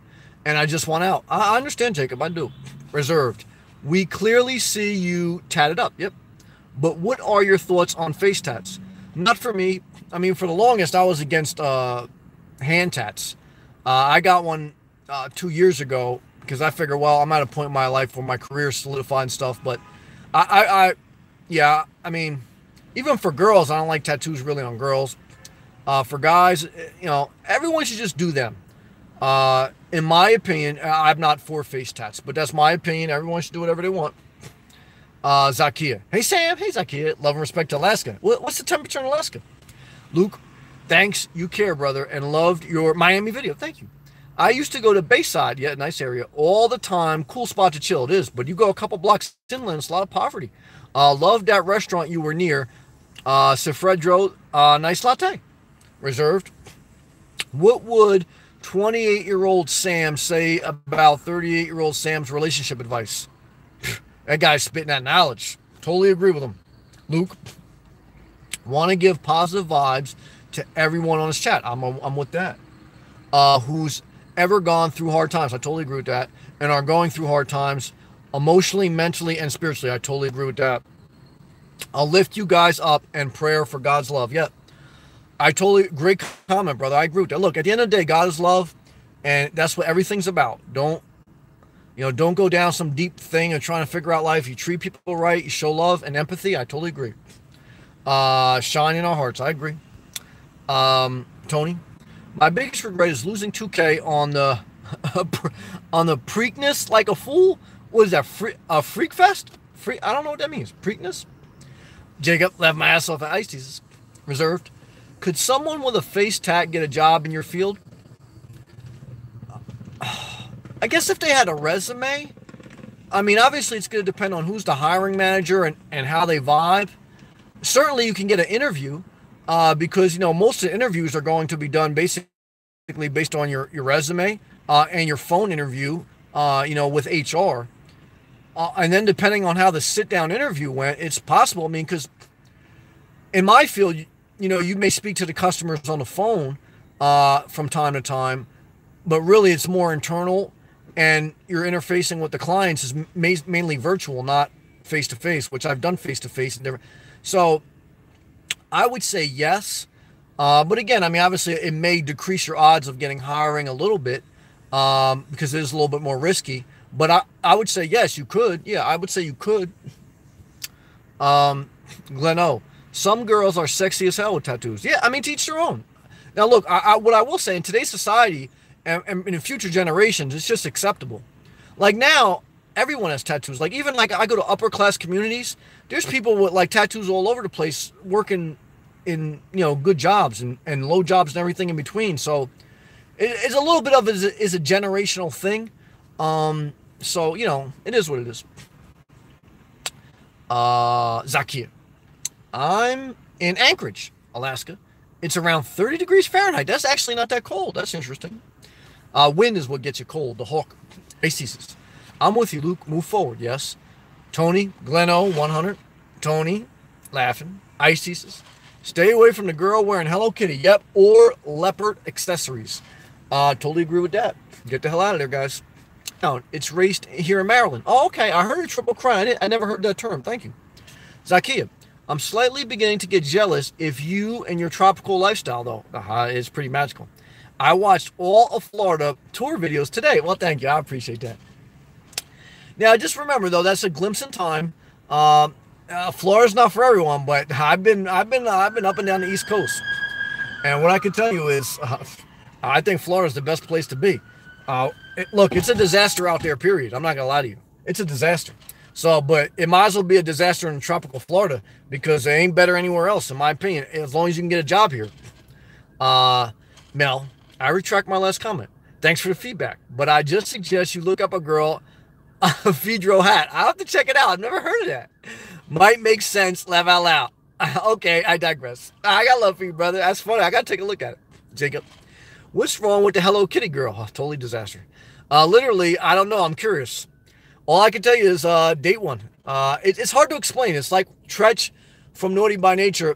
And I just want out. I understand, Jacob. I do. Reserved. We clearly see you tatted up. Yep. But what are your thoughts on face tats? Not for me. I mean, for the longest, I was against hand tats. I got one 2 years ago because I figured, well, I'm at a point in my life where my career is solidified and stuff. But I mean, even for girls, I don't like tattoos really on girls. For guys, everyone should just do them. In my opinion, I'm not for face tats, but that's my opinion. Everyone should do whatever they want. Zakia. Hey, Sam. Hey, Zakia. Love and respect to Alaska. What's the temperature in Alaska? Luke, thanks. You care, brother, and loved your Miami video. Thank you. I used to go to Bayside, yeah, nice area, all the time. Cool spot to chill. It is, but you go a couple blocks inland, it's a lot of poverty. Loved that restaurant you were near. Sifredro, nice latte. Reserved. What would 28-year-old Sam say about 38-year-old Sam's relationship advice? That guy's spitting that knowledge. Totally agree with him. Luke, want to give positive vibes to everyone on his chat. I'm with that. Who's ever gone through hard times. I totally agree with that. And are going through hard times emotionally, mentally, and spiritually. I totally agree with that. I'll lift you guys up and prayer for God's love. Yeah. Great comment, brother. I agree with that. Look, at the end of the day, God is love, and that's what everything's about. Don't go down some deep thing and trying to figure out life. You treat people right. You show love and empathy. I totally agree. Shine in our hearts. I agree. Tony, my biggest regret is losing 2K on the Preakness like a fool. What is that? Freak Fest? I don't know what that means. Preakness? Jacob, laugh my ass off at Ice Teases. Reserved. Could someone with a face tat get a job in your field? I guess if they had a resume. I mean, obviously it's going to depend on who's the hiring manager and how they vibe. Certainly you can get an interview because, most of the interviews are going to be done basically based on your resume and your phone interview, with HR. And then depending on how the sit-down interview went, it's possible. I mean, because in my field, you may speak to the customers on the phone from time to time, but really it's more internal, and you're interfacing with the clients is mainly virtual, not face-to-face, which I've done face-to-face. So I would say yes. But again, I mean, obviously, it may decrease your odds of getting hiring a little bit because it is a little bit more risky. But I would say yes, you could. Yeah, I would say you could. Glenn O. Some girls are sexy as hell with tattoos. Yeah, I mean, to each their own. Now, look, what I will say in today's society and in future generations, it's just acceptable. Like now, everyone has tattoos. Like even like I go to upper class communities. There's people with like tattoos all over the place working in good jobs and low jobs and everything in between. So it's a little bit of is a generational thing. So it is what it is. Zakia. I'm in Anchorage, Alaska. It's around 30 degrees Fahrenheit. That's actually not that cold. That's interesting. Wind is what gets you cold. The hawk. Aces. I'm with you, Luke. Move forward. Yes. Tony, Gleno, 100. Tony, laughing. Ices. Stay away from the girl wearing Hello Kitty. Yep. Or leopard accessories. Totally agree with that. Get the hell out of there, guys. No, it's raced here in Maryland. Oh, okay. I heard a triple crown. I never heard that term. Thank you. Zakia. I'm slightly beginning to get jealous if you and your tropical lifestyle, though. It's pretty magical. I watched all of Florida tour videos today. Well, thank you. I appreciate that. Now, just remember, though, that's a glimpse in time. Florida's not for everyone, but I've been up and down the East Coast. And what I can tell you is I think Florida's the best place to be. Look, it's a disaster out there, period. I'm not going to lie to you. It's a disaster. So, but it might as well be a disaster in tropical Florida because it ain't better anywhere else, in my opinion, as long as you can get a job here. Mel, I retract my last comment. Thanks for the feedback, but I just suggest you look up a girl, a Fedro hat. I'll have to check it out. I've never heard of that. Might make sense. Laugh out loud. Okay, I digress. I got love for you, brother. That's funny. I got to take a look at it. Jacob, what's wrong with the Hello Kitty girl? Oh, totally disaster. Literally, I don't know. I'm curious. All I can tell you is date one. It's hard to explain. It's like Tretch from Naughty by Nature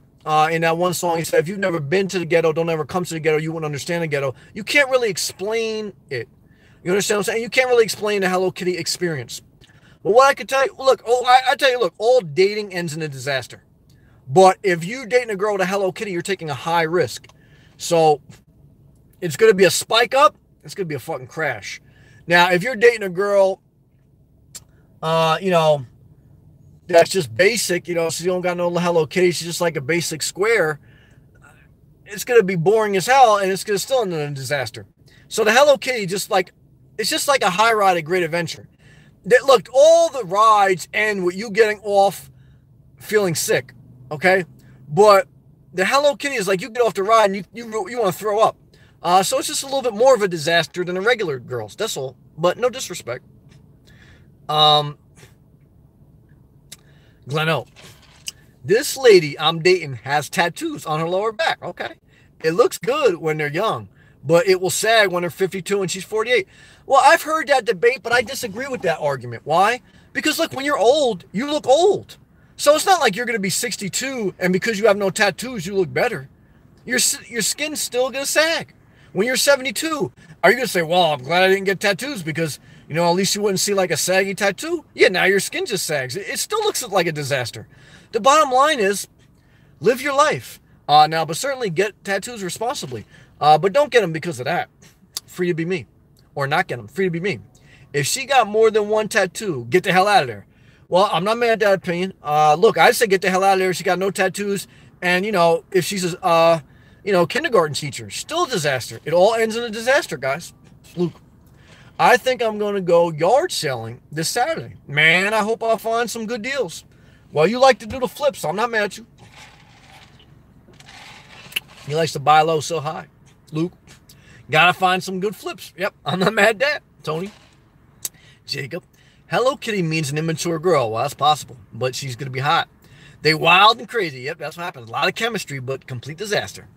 in that one song. He said, if you've never been to the ghetto, don't ever come to the ghetto, you wouldn't understand the ghetto. You can't really explain it. You understand what I'm saying? You can't really explain the Hello Kitty experience. But what I can tell you, look, I tell you, look, all dating ends in a disaster. But if you're dating a girl with a Hello Kitty, you're taking a high risk. So it's going to be a spike up. It's going to be a fucking crash. Now, if you're dating a girl, that's just basic, she don't got no Hello Kitty, she's just like a basic square, it's going to be boring as hell, and it's going to still end in a disaster. So the Hello Kitty, it's just like a high ride at Great Adventure. Look, all the rides end with you getting off feeling sick, okay? But the Hello Kitty is like you get off the ride and you want to throw up. So it's just a little bit more of a disaster than the regular girls, that's all. But no disrespect. Gleno, this lady I'm dating has tattoos on her lower back. Okay. It looks good when they're young, but it will sag when they're 52 and she's 48. Well, I've heard that debate, but I disagree with that argument. Why? Because look, when you're old, you look old. So it's not like you're going to be 62 and because you have no tattoos, you look better. Your skin's still going to sag. When you're 72, are you going to say, well, I'm glad I didn't get tattoos because at least you wouldn't see like a saggy tattoo? Yeah, now your skin just sags. It still looks like a disaster. The bottom line is, live your life. But certainly get tattoos responsibly. But don't get them because of that. Free to be me. Or not get them. Free to be me. If she got more than one tattoo, get the hell out of there. Well, I'm not mad at that opinion. Look, I say get the hell out of there if she got no tattoos. And, if she's a, kindergarten teacher, still a disaster. It all ends in a disaster, guys. Luke. I think I'm going to go yard selling this Saturday. Man, I hope I'll find some good deals. Well, you like to do the flips, so I'm not mad at you. He likes to buy low, sell high. Luke, gotta find some good flips. Yep, I'm not mad at that. Tony, Jacob, Hello Kitty means an immature girl. Well, that's possible, but she's going to be hot. They wild and crazy. Yep, that's what happens. A lot of chemistry, but complete disaster.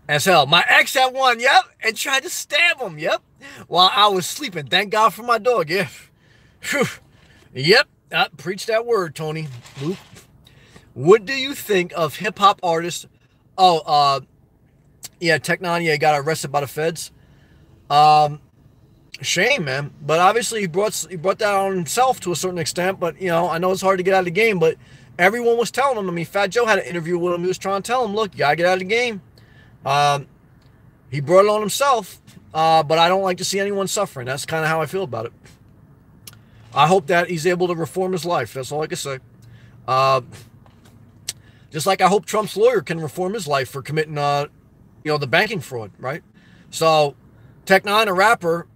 As hell. My ex had one, yep, and tried to stab him, yep, while I was sleeping. Thank God for my dog, yeah. Whew. Yep, preach that word, Tony. Luke. What do you think of hip-hop artists? Oh, yeah, Tech Nine got arrested by the feds. Shame, man. But obviously he brought that on himself to a certain extent. But, I know it's hard to get out of the game, but everyone was telling him. I mean, Fat Joe had an interview with him. He was trying to tell him, look, you got to get out of the game. He brought it on himself, but I don't like to see anyone suffering. That's kind of how I feel about it. I hope that he's able to reform his life. That's all I can say. Just like I hope Trump's lawyer can reform his life for committing, the banking fraud, right? So, Tech9, a rapper,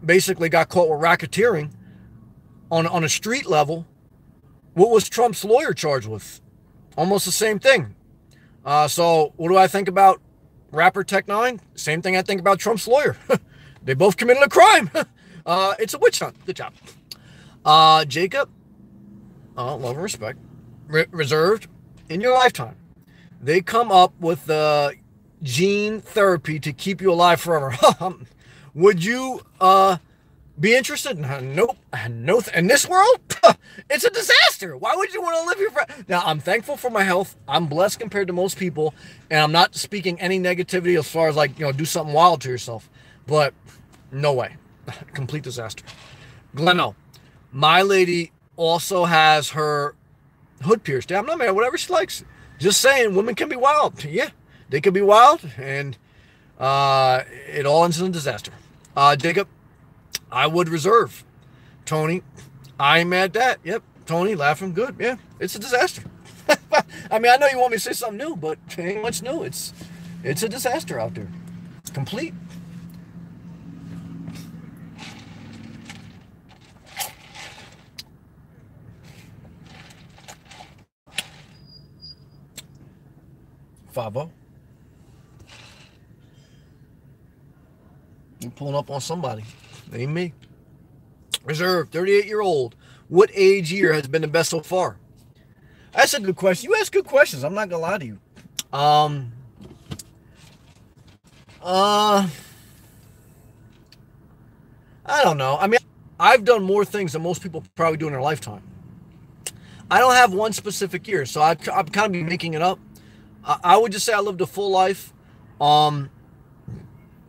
basically got caught with racketeering on a street level. What was Trump's lawyer charged with? Almost the same thing. So, what do I think about rapper Tech9? Same thing I think about Trump's lawyer. They both committed a crime. It's a witch hunt. Good job. Jacob, love and respect. Reserved in your lifetime. They come up with gene therapy to keep you alive forever. Would you be interested? Nope. No. In this world, it's a disaster. Why would you want to live here forever? Now, I'm thankful for my health. I'm blessed compared to most people, and I'm not speaking any negativity as far as do something wild to yourself. But no way. Complete disaster. Gleno, my lady also has her hood pierced. I'm not mad, whatever she likes. Just saying, women can be wild. Yeah, they can be wild, and it all ends in a disaster. Jacob, I would reserve. Tony, I'm mad at that. Yep, Tony, laughing, good. Yeah, it's a disaster. I mean, I know you want me to say something new, but it ain't much new. It's a disaster out there. It's complete. Favo. You pulling up on somebody. Ain't me. Reserve, 38-year-old. What age year has been the best so far? That's a good question. You ask good questions. I'm not gonna lie to you. I don't know. I mean, I've done more things than most people probably do in their lifetime. I don't have one specific year, so I'm kind of be making it up. I would just say I lived a full life, and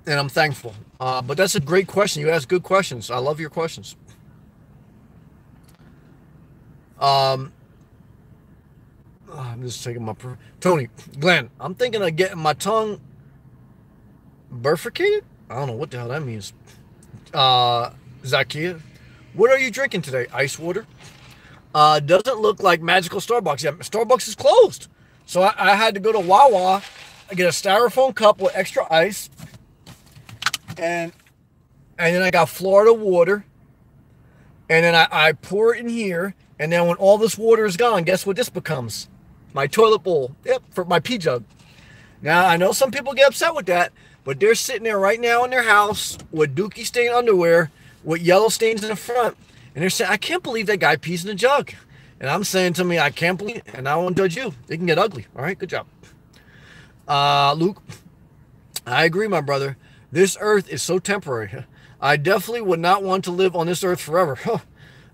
I'm thankful. But that's a great question. You ask good questions. I love your questions. I'm just taking my... Tony, Glenn, I'm thinking of getting my tongue bifurcated? I don't know what the hell that means. Zakia, what are you drinking today? Ice water? Doesn't look like magical Starbucks. Yeah, Starbucks is closed. So I had to go to Wawa, I get a styrofoam cup with extra ice, and then I got Florida water, and then I pour it in here, and then when all this water is gone, guess what this becomes? My toilet bowl. Yep, for my pee jug. Now, I know some people get upset with that, but they're sitting there right now in their house with dookie stained underwear, with yellow stains in the front, and they're saying, I can't believe that guy pees in a jug. And I'm saying to me, I can't believe it, and I won't judge you. It can get ugly. All right, good job. Luke, I agree, my brother. This earth is so temporary. I definitely would not want to live on this earth forever.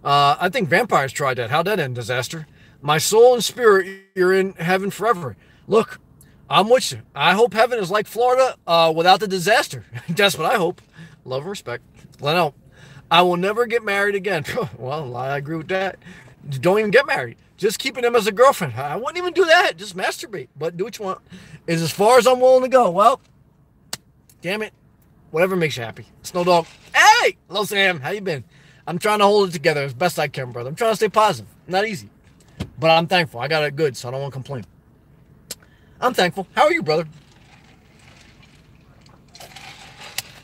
I think vampires tried that. How'd that end? Disaster. My soul and spirit, you're in heaven forever. Look, I'm with you. I hope heaven is like Florida without the disaster. That's what I hope. Love and respect. Leno, I will never get married again. Well, I agree with that. Don't even get married. Just keeping them as a girlfriend. I wouldn't even do that. Just masturbate. But do what you want. Is as far as I'm willing to go. Well, damn it. Whatever makes you happy. Snow Dog. Hey! Hello, Sam. How you been? I'm trying to hold it together as best I can, brother. I'm trying to stay positive. Not easy. But I'm thankful. I got it good, so I don't want to complain. I'm thankful. How are you, brother?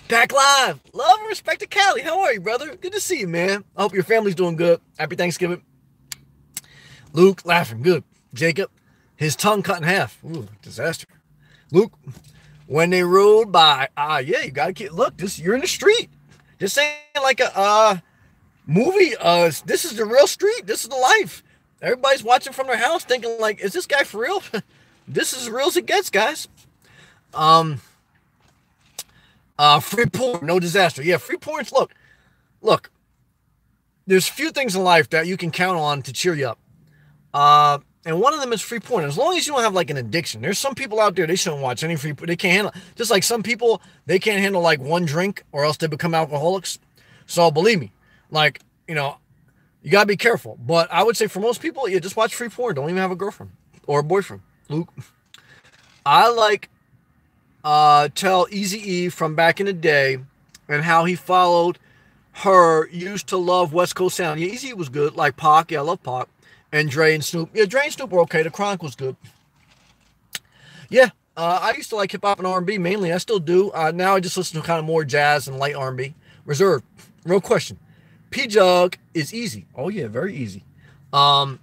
Back live. Love and respect to Cali. How are you, brother? Good to see you, man. I hope your family's doing good. Happy Thanksgiving. Luke, laughing. Good. Jacob, his tongue cut in half. Ooh, disaster. Luke, when they rode by, yeah, you got to keep, look, you're in the street. This ain't like a movie. This is the real street. This is the life. Everybody's watching from their house thinking like, is this guy for real? This is as real as it gets, guys. Free porn, no disaster. Yeah, free porns. Look, there's few things in life that you can count on to cheer you up. And one of them is free porn. As long as you don't have like an addiction. There's some people out there, they shouldn't watch any free porn. They can't handle, just like some people, they can't handle like one drink or else they become alcoholics. So believe me, like, you gotta be careful. But I would say for most people, yeah, just watch free porn. Don't even have a girlfriend or a boyfriend. Luke, I like tell Eazy-E from back in the day and how he followed her, used to love West Coast sound. Yeah, Eazy was good, like Pac. Yeah, I love Pac. And Dre and Snoop. Yeah, Dre and Snoop were okay. The Chronic was good. Yeah, I used to like hip hop and R&B mainly. I still do. Now I just listen to kind of more jazz and light R&B. Reserved. Real question. P-Jug is easy. Oh yeah, very easy. Um,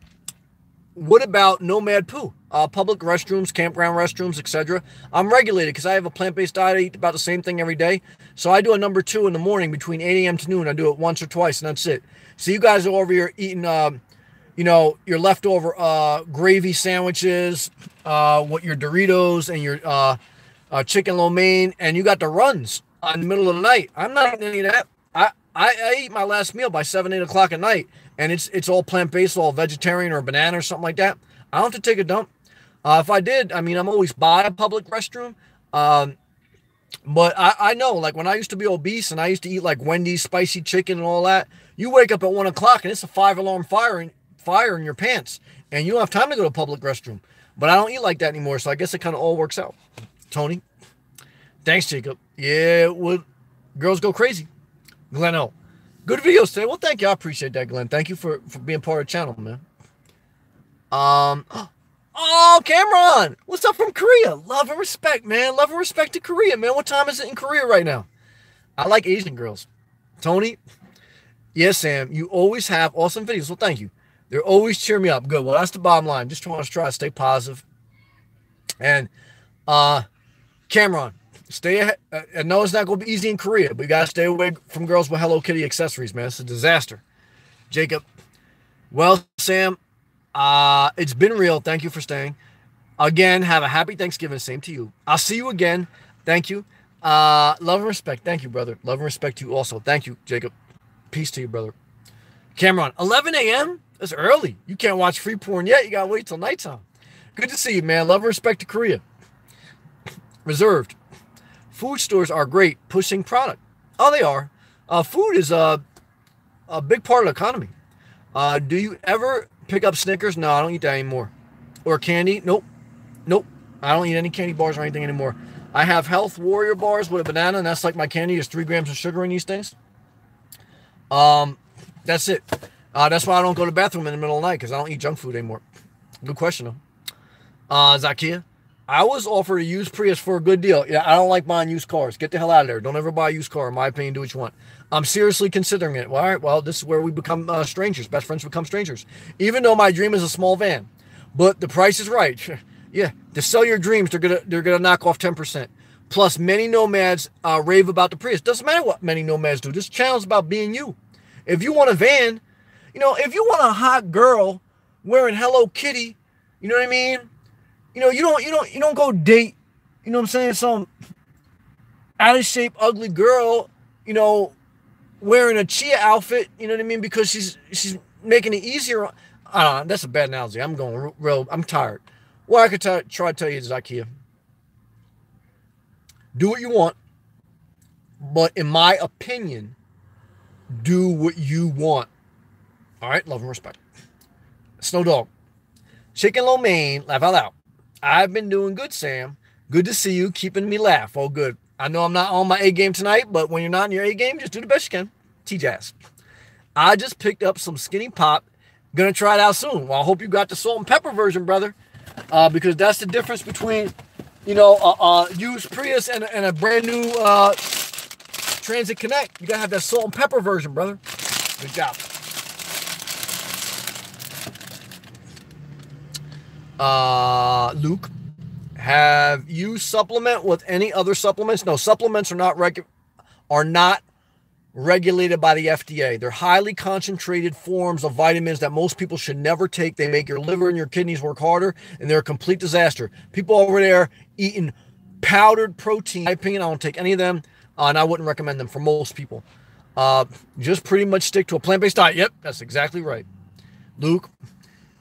what about Nomad Poo? Public restrooms, campground restrooms, etc. I'm regulated because I have a plant-based diet. I eat about the same thing every day. So I do a number 2 in the morning between 8 a.m. to noon. I do it once or twice, and that's it. So you guys are over here eating, your leftover gravy sandwiches, what your Doritos and your chicken lo mein, and you got the runs in the middle of the night. I'm not eating any of that. I eat my last meal by 7, 8 o'clock at night, and it's all plant-based, all vegetarian or banana or something like that. I don't have to take a dump. If I did, I mean, I'm always by a public restroom. But I know, like when I used to be obese and I used to eat like Wendy's spicy chicken and all that, you wake up at 1 o'clock and it's a 5-alarm fire in your pants, and you don't have time to go to a public restroom. But I don't eat like that anymore, so I guess it kind of all works out. Tony, thanks, Jacob. Yeah, girls go crazy. Glenn O. Good videos today. Well, thank you. I appreciate that, Glenn. Thank you for being part of the channel, man. Oh, Cameron. What's up from Korea? Love and respect, man. Love and respect to Korea, man. What time is it in Korea right now? I like Asian girls. Tony. Yes, Sam. You always have awesome videos. Well, thank you. They're always cheering me up. Good. Well, that's the bottom line. Just trying to stay positive. And Cameron, stay ahead. I know it's not going to be easy in Korea, but you got to stay away from girls with Hello Kitty accessories, man. It's a disaster. Jacob. Well, Sam, it's been real. Thank you for staying. Again, have a happy Thanksgiving. Same to you. I'll see you again. Thank you. Love and respect. Thank you, brother. Love and respect to you also. Thank you, Jacob. Peace to you, brother. Cameron, 11 a.m.? That's early. You can't watch free porn yet. You got to wait till nighttime. Good to see you, man. Love and respect to Korea. Reserved. Food stores are great pushing product. Oh, they are. Food is a big part of the economy. Do you ever pick up Snickers? No, I don't eat that anymore. Or candy? Nope. Nope. I don't eat any candy bars or anything anymore. I have Health Warrior bars with a banana, and that's like my candy. There's 3 grams of sugar in these things. That's it. That's why I don't go to the bathroom in the middle of the night, because I don't eat junk food anymore. Good question, though. Zakia, I was offered a used Prius for a good deal. Yeah, I don't like buying used cars. Get the hell out of there. Don't ever buy a used car. In my opinion, do what you want. I'm seriously considering it. Well, all right, well, this is where we become strangers. Best friends become strangers. Even though my dream is a small van, but the price is right. Yeah, to sell your dreams, they're gonna knock off 10%. Plus, many nomads rave about the Prius. Doesn't matter what many nomads do. This channel's about being you. If you want a van, if you want a hot girl wearing Hello Kitty, you know what I mean? You don't go date, you know what I'm saying, some out of shape, ugly girl, wearing a chia outfit, you know what I mean? Because she's making it easier. That's a bad analogy. I'm going real, I'm tired. Well, I could try to tell you is IKEA. Do what you want, but in my opinion, do what you want. All right, love and respect. Snow Dog. Chicken lo mein, laugh out loud. I've been doing good, Sam. Good to see you, keeping me laugh. Oh, good. I know I'm not on my A game tonight, but when you're not in your A game, just do the best you can. T-Jazz. I just picked up some skinny pop. Gonna try it out soon. Well, I hope you got the salt and pepper version, brother. Because that's the difference between, used Prius and a brand new Transit Connect. You gotta have that salt and pepper version, brother. Good job. Luke, have you supplement with any other supplements? No, supplements are not regulated by the FDA. They're highly concentrated forms of vitamins that most people should never take. They make your liver and your kidneys work harder, and they're a complete disaster. People over there eating powdered protein, in my opinion, I don't take any of them, and I wouldn't recommend them for most people. Just pretty much stick to a plant-based diet. Yep, that's exactly right. Luke,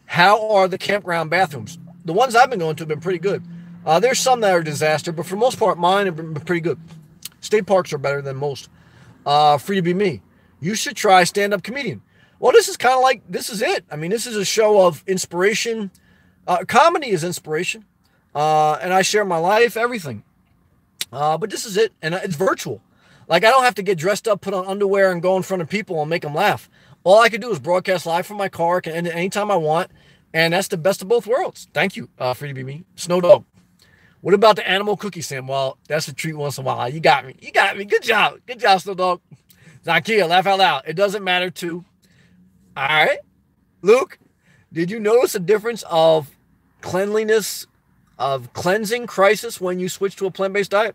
how are the campground bathrooms? The ones I've been going to have been pretty good. There's some that are a disaster, but for the most part, mine have been pretty good. State parks are better than most. Free to be me. You should try stand-up comedian. Well, this is kind of like, this is it. I mean, this is a show of inspiration. Comedy is inspiration. And I share my life, everything. But this is it, and it's virtual. Like, I don't have to get dressed up, put on underwear, and go in front of people and make them laugh. All I can do is broadcast live from my car, can end it anytime I want, and that's the best of both worlds. Thank you, Free to Be Me. Snow Dog. What about the animal cookie, Sam? Well, that's a treat once in a while. You got me. You got me. Good job. Good job, Snow Dog. Zakia, laugh out loud. It doesn't matter too. All right. Luke, did you notice a difference of cleanliness, of cleansing crisis when you switch to a plant-based diet?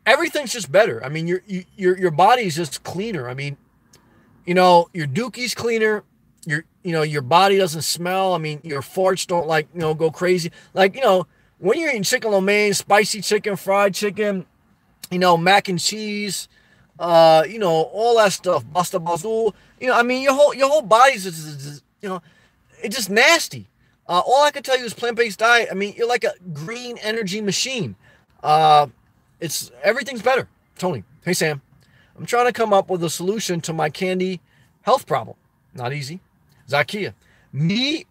Everything's just better. I mean, your body's just cleaner. I mean, your dookie's cleaner. Your body doesn't smell. I mean, your farts don't go crazy. When you're eating chicken lo mein, spicy chicken, fried chicken, mac and cheese, all that stuff, pasta bazool, I mean, your whole body's just, it's just nasty. All I can tell you is plant-based diet. I mean, you're like a green energy machine. Everything's better. Tony, hey Sam, I'm trying to come up with a solution to my candy health problem. Not easy. Zakia, me,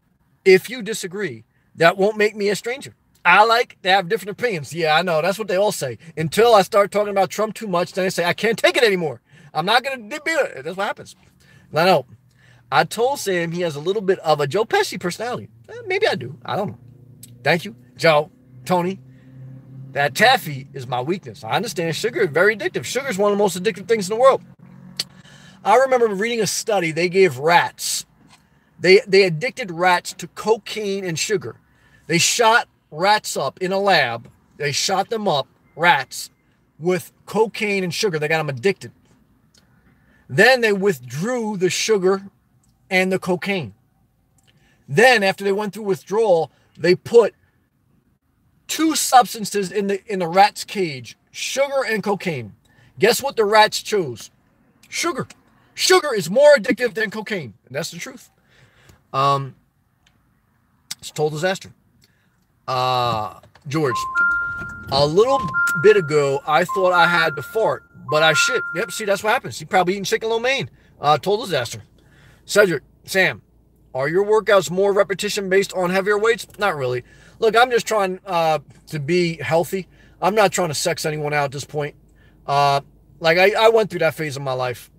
if you disagree, that won't make me a stranger. I like to have different opinions. Yeah, I know. That's what they all say. Until I start talking about Trump too much, then they say, I can't take it anymore. I'm not going to debate it. That's what happens. Leno, I told Sam he has a little bit of a Joe Pesci personality. Maybe I do. I don't know. Thank you, Joe, Tony. That taffy is my weakness. I understand sugar is very addictive. Sugar is one of the most addictive things in the world. I remember reading a study. They gave rats. They addicted rats to cocaine and sugar. They shot rats up in a lab. They shot them up, rats, with cocaine and sugar. They got them addicted. Then they withdrew the sugar and the cocaine. Then, after they went through withdrawal, they put two substances in the rat's cage, sugar and cocaine. Guess what the rats chose? Sugar. Sugar is more addictive than cocaine. And that's the truth. It's a total disaster. George, a little bit ago, I thought I had to fart, but I shit. Yep, see, that's what happens. You probably eating chicken lo mein. Total disaster. Cedric, Sam, are your workouts more repetition based on heavier weights? Not really. Look, I'm just trying to be healthy. I'm not trying to sex anyone out at this point. I went through that phase of my life.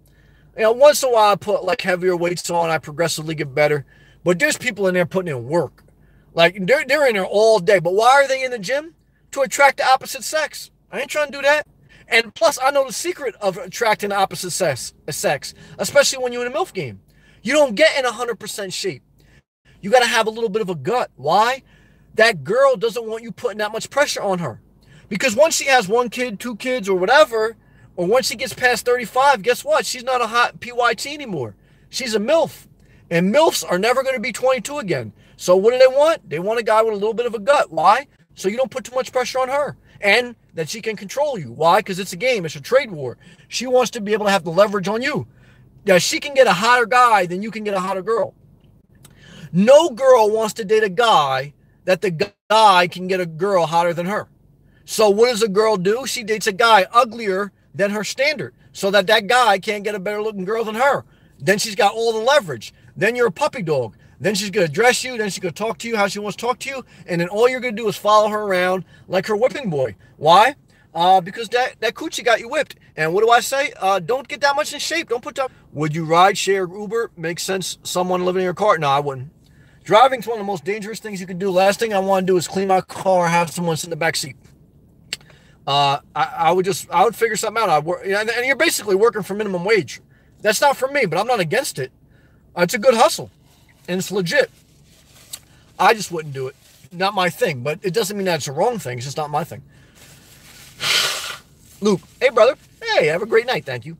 Once in a while I put heavier weights on. I progressively get better. But there's people in there putting in work. They're in there all day. But why are they in the gym? To attract the opposite sex. I ain't trying to do that. And plus, I know the secret of attracting the opposite sex, especially when you're in a MILF game. You don't get in 100% shape. You got to have a little bit of a gut. Why? That girl doesn't want you putting that much pressure on her. Because once she has 1 kid, 2 kids, or whatever, or once she gets past 35, guess what? She's not a hot PYT anymore. She's a MILF. And MILFs are never going to be 22 again. So what do they want? They want a guy with a little bit of a gut. Why? So you don't put too much pressure on her. And that she can control you. Why? Because it's a game. It's a trade war. She wants to be able to have the leverage on you. Yeah, she can get a hotter guy than you can get a hotter girl. No girl wants to date a guy that the guy can get a girl hotter than her. So what does a girl do? She dates a guy uglier than her standard so that guy can't get a better looking girl than her. Then she's got all the leverage. Then you're a puppy dog. Then she's going to dress you. Then she's going to talk to you how she wants to talk to you. And then all you're going to do is follow her around like her whipping boy. Why? Because that coochie got you whipped. And what do I say? Don't get that much in shape. Don't put that. Would you ride, share, Uber? Makes sense. Someone living in your car? No, I wouldn't. Driving's one of the most dangerous things you can do. Last thing I want to do is clean my car, have someone sit in the back seat. I would figure something out. And you're basically working for minimum wage. That's not for me, but I'm not against it. It's a good hustle, and it's legit. I just wouldn't do it. Not my thing, but it doesn't mean that it's a wrong thing. It's just not my thing. Luke, hey, brother. Hey, have a great night. Thank you.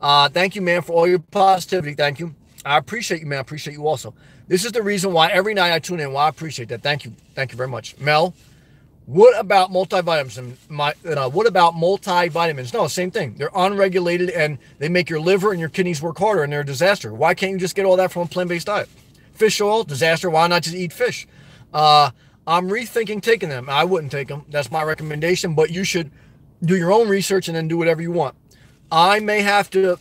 Thank you, man, for all your positivity. Thank you. I appreciate you, man. I appreciate you also. This is the reason why every night I tune in. Well, I appreciate that. Thank you. Thank you very much. Mel, what about multivitamins? What about multivitamins? No, same thing. They're unregulated, and they make your liver and your kidneys work harder, and they're a disaster. Why can't you just get all that from a plant-based diet? Fish oil, disaster. Why not just eat fish? I'm rethinking taking them. I wouldn't take them. That's my recommendation, but you should do your own research and then do whatever you want. I may have to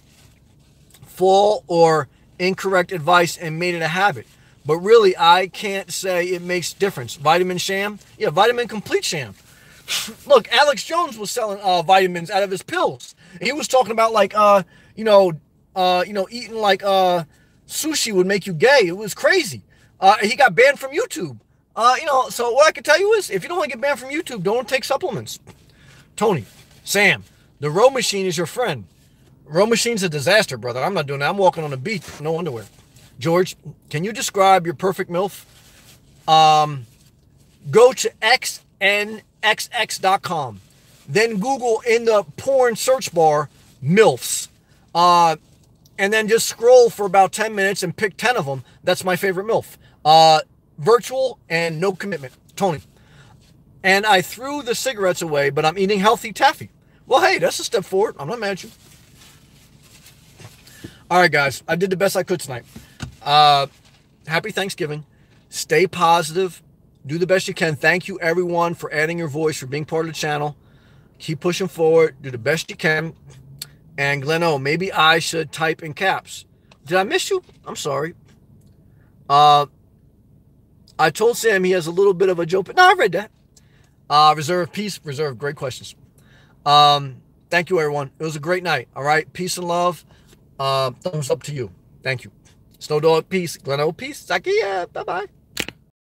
fall or incorrect advice and made it a habit. But really, I can't say it makes difference. Vitamin sham? Yeah, vitamin complete sham. Look, Alex Jones was selling vitamins out of his pills. And he was talking about like eating like sushi would make you gay. It was crazy. He got banned from YouTube. So what I can tell you is, if you don't want to get banned from YouTube, don't take supplements. Tony, Sam, the row machine is your friend. Row machine's a disaster, brother. I'm not doing that. I'm walking on the beach, no underwear. George, can you describe your perfect MILF? Go to xnxx.com. Then Google in the porn search bar, MILFs. And then just scroll for about 10 minutes and pick 10 of them. That's my favorite MILF. Virtual and no commitment. Tony. And I threw the cigarettes away, but I'm eating healthy taffy. Well, hey, that's a step forward. I'm not mad at you. All right, guys. I did the best I could tonight. Happy Thanksgiving. Stay positive. Do the best you can. Thank you, everyone, for adding your voice, for being part of the channel. Keep pushing forward. Do the best you can. And Glenn O, maybe I should type in caps. Did I miss you? I'm sorry. I told Sam he has a little bit of a joke. No, I read that. Reserve, peace, reserve. Great questions. Thank you, everyone. It was a great night. All right. Peace and love. Thumbs up to you. Thank you. Snow Dog, peace. Glenn O, peace. Zakia, bye-bye.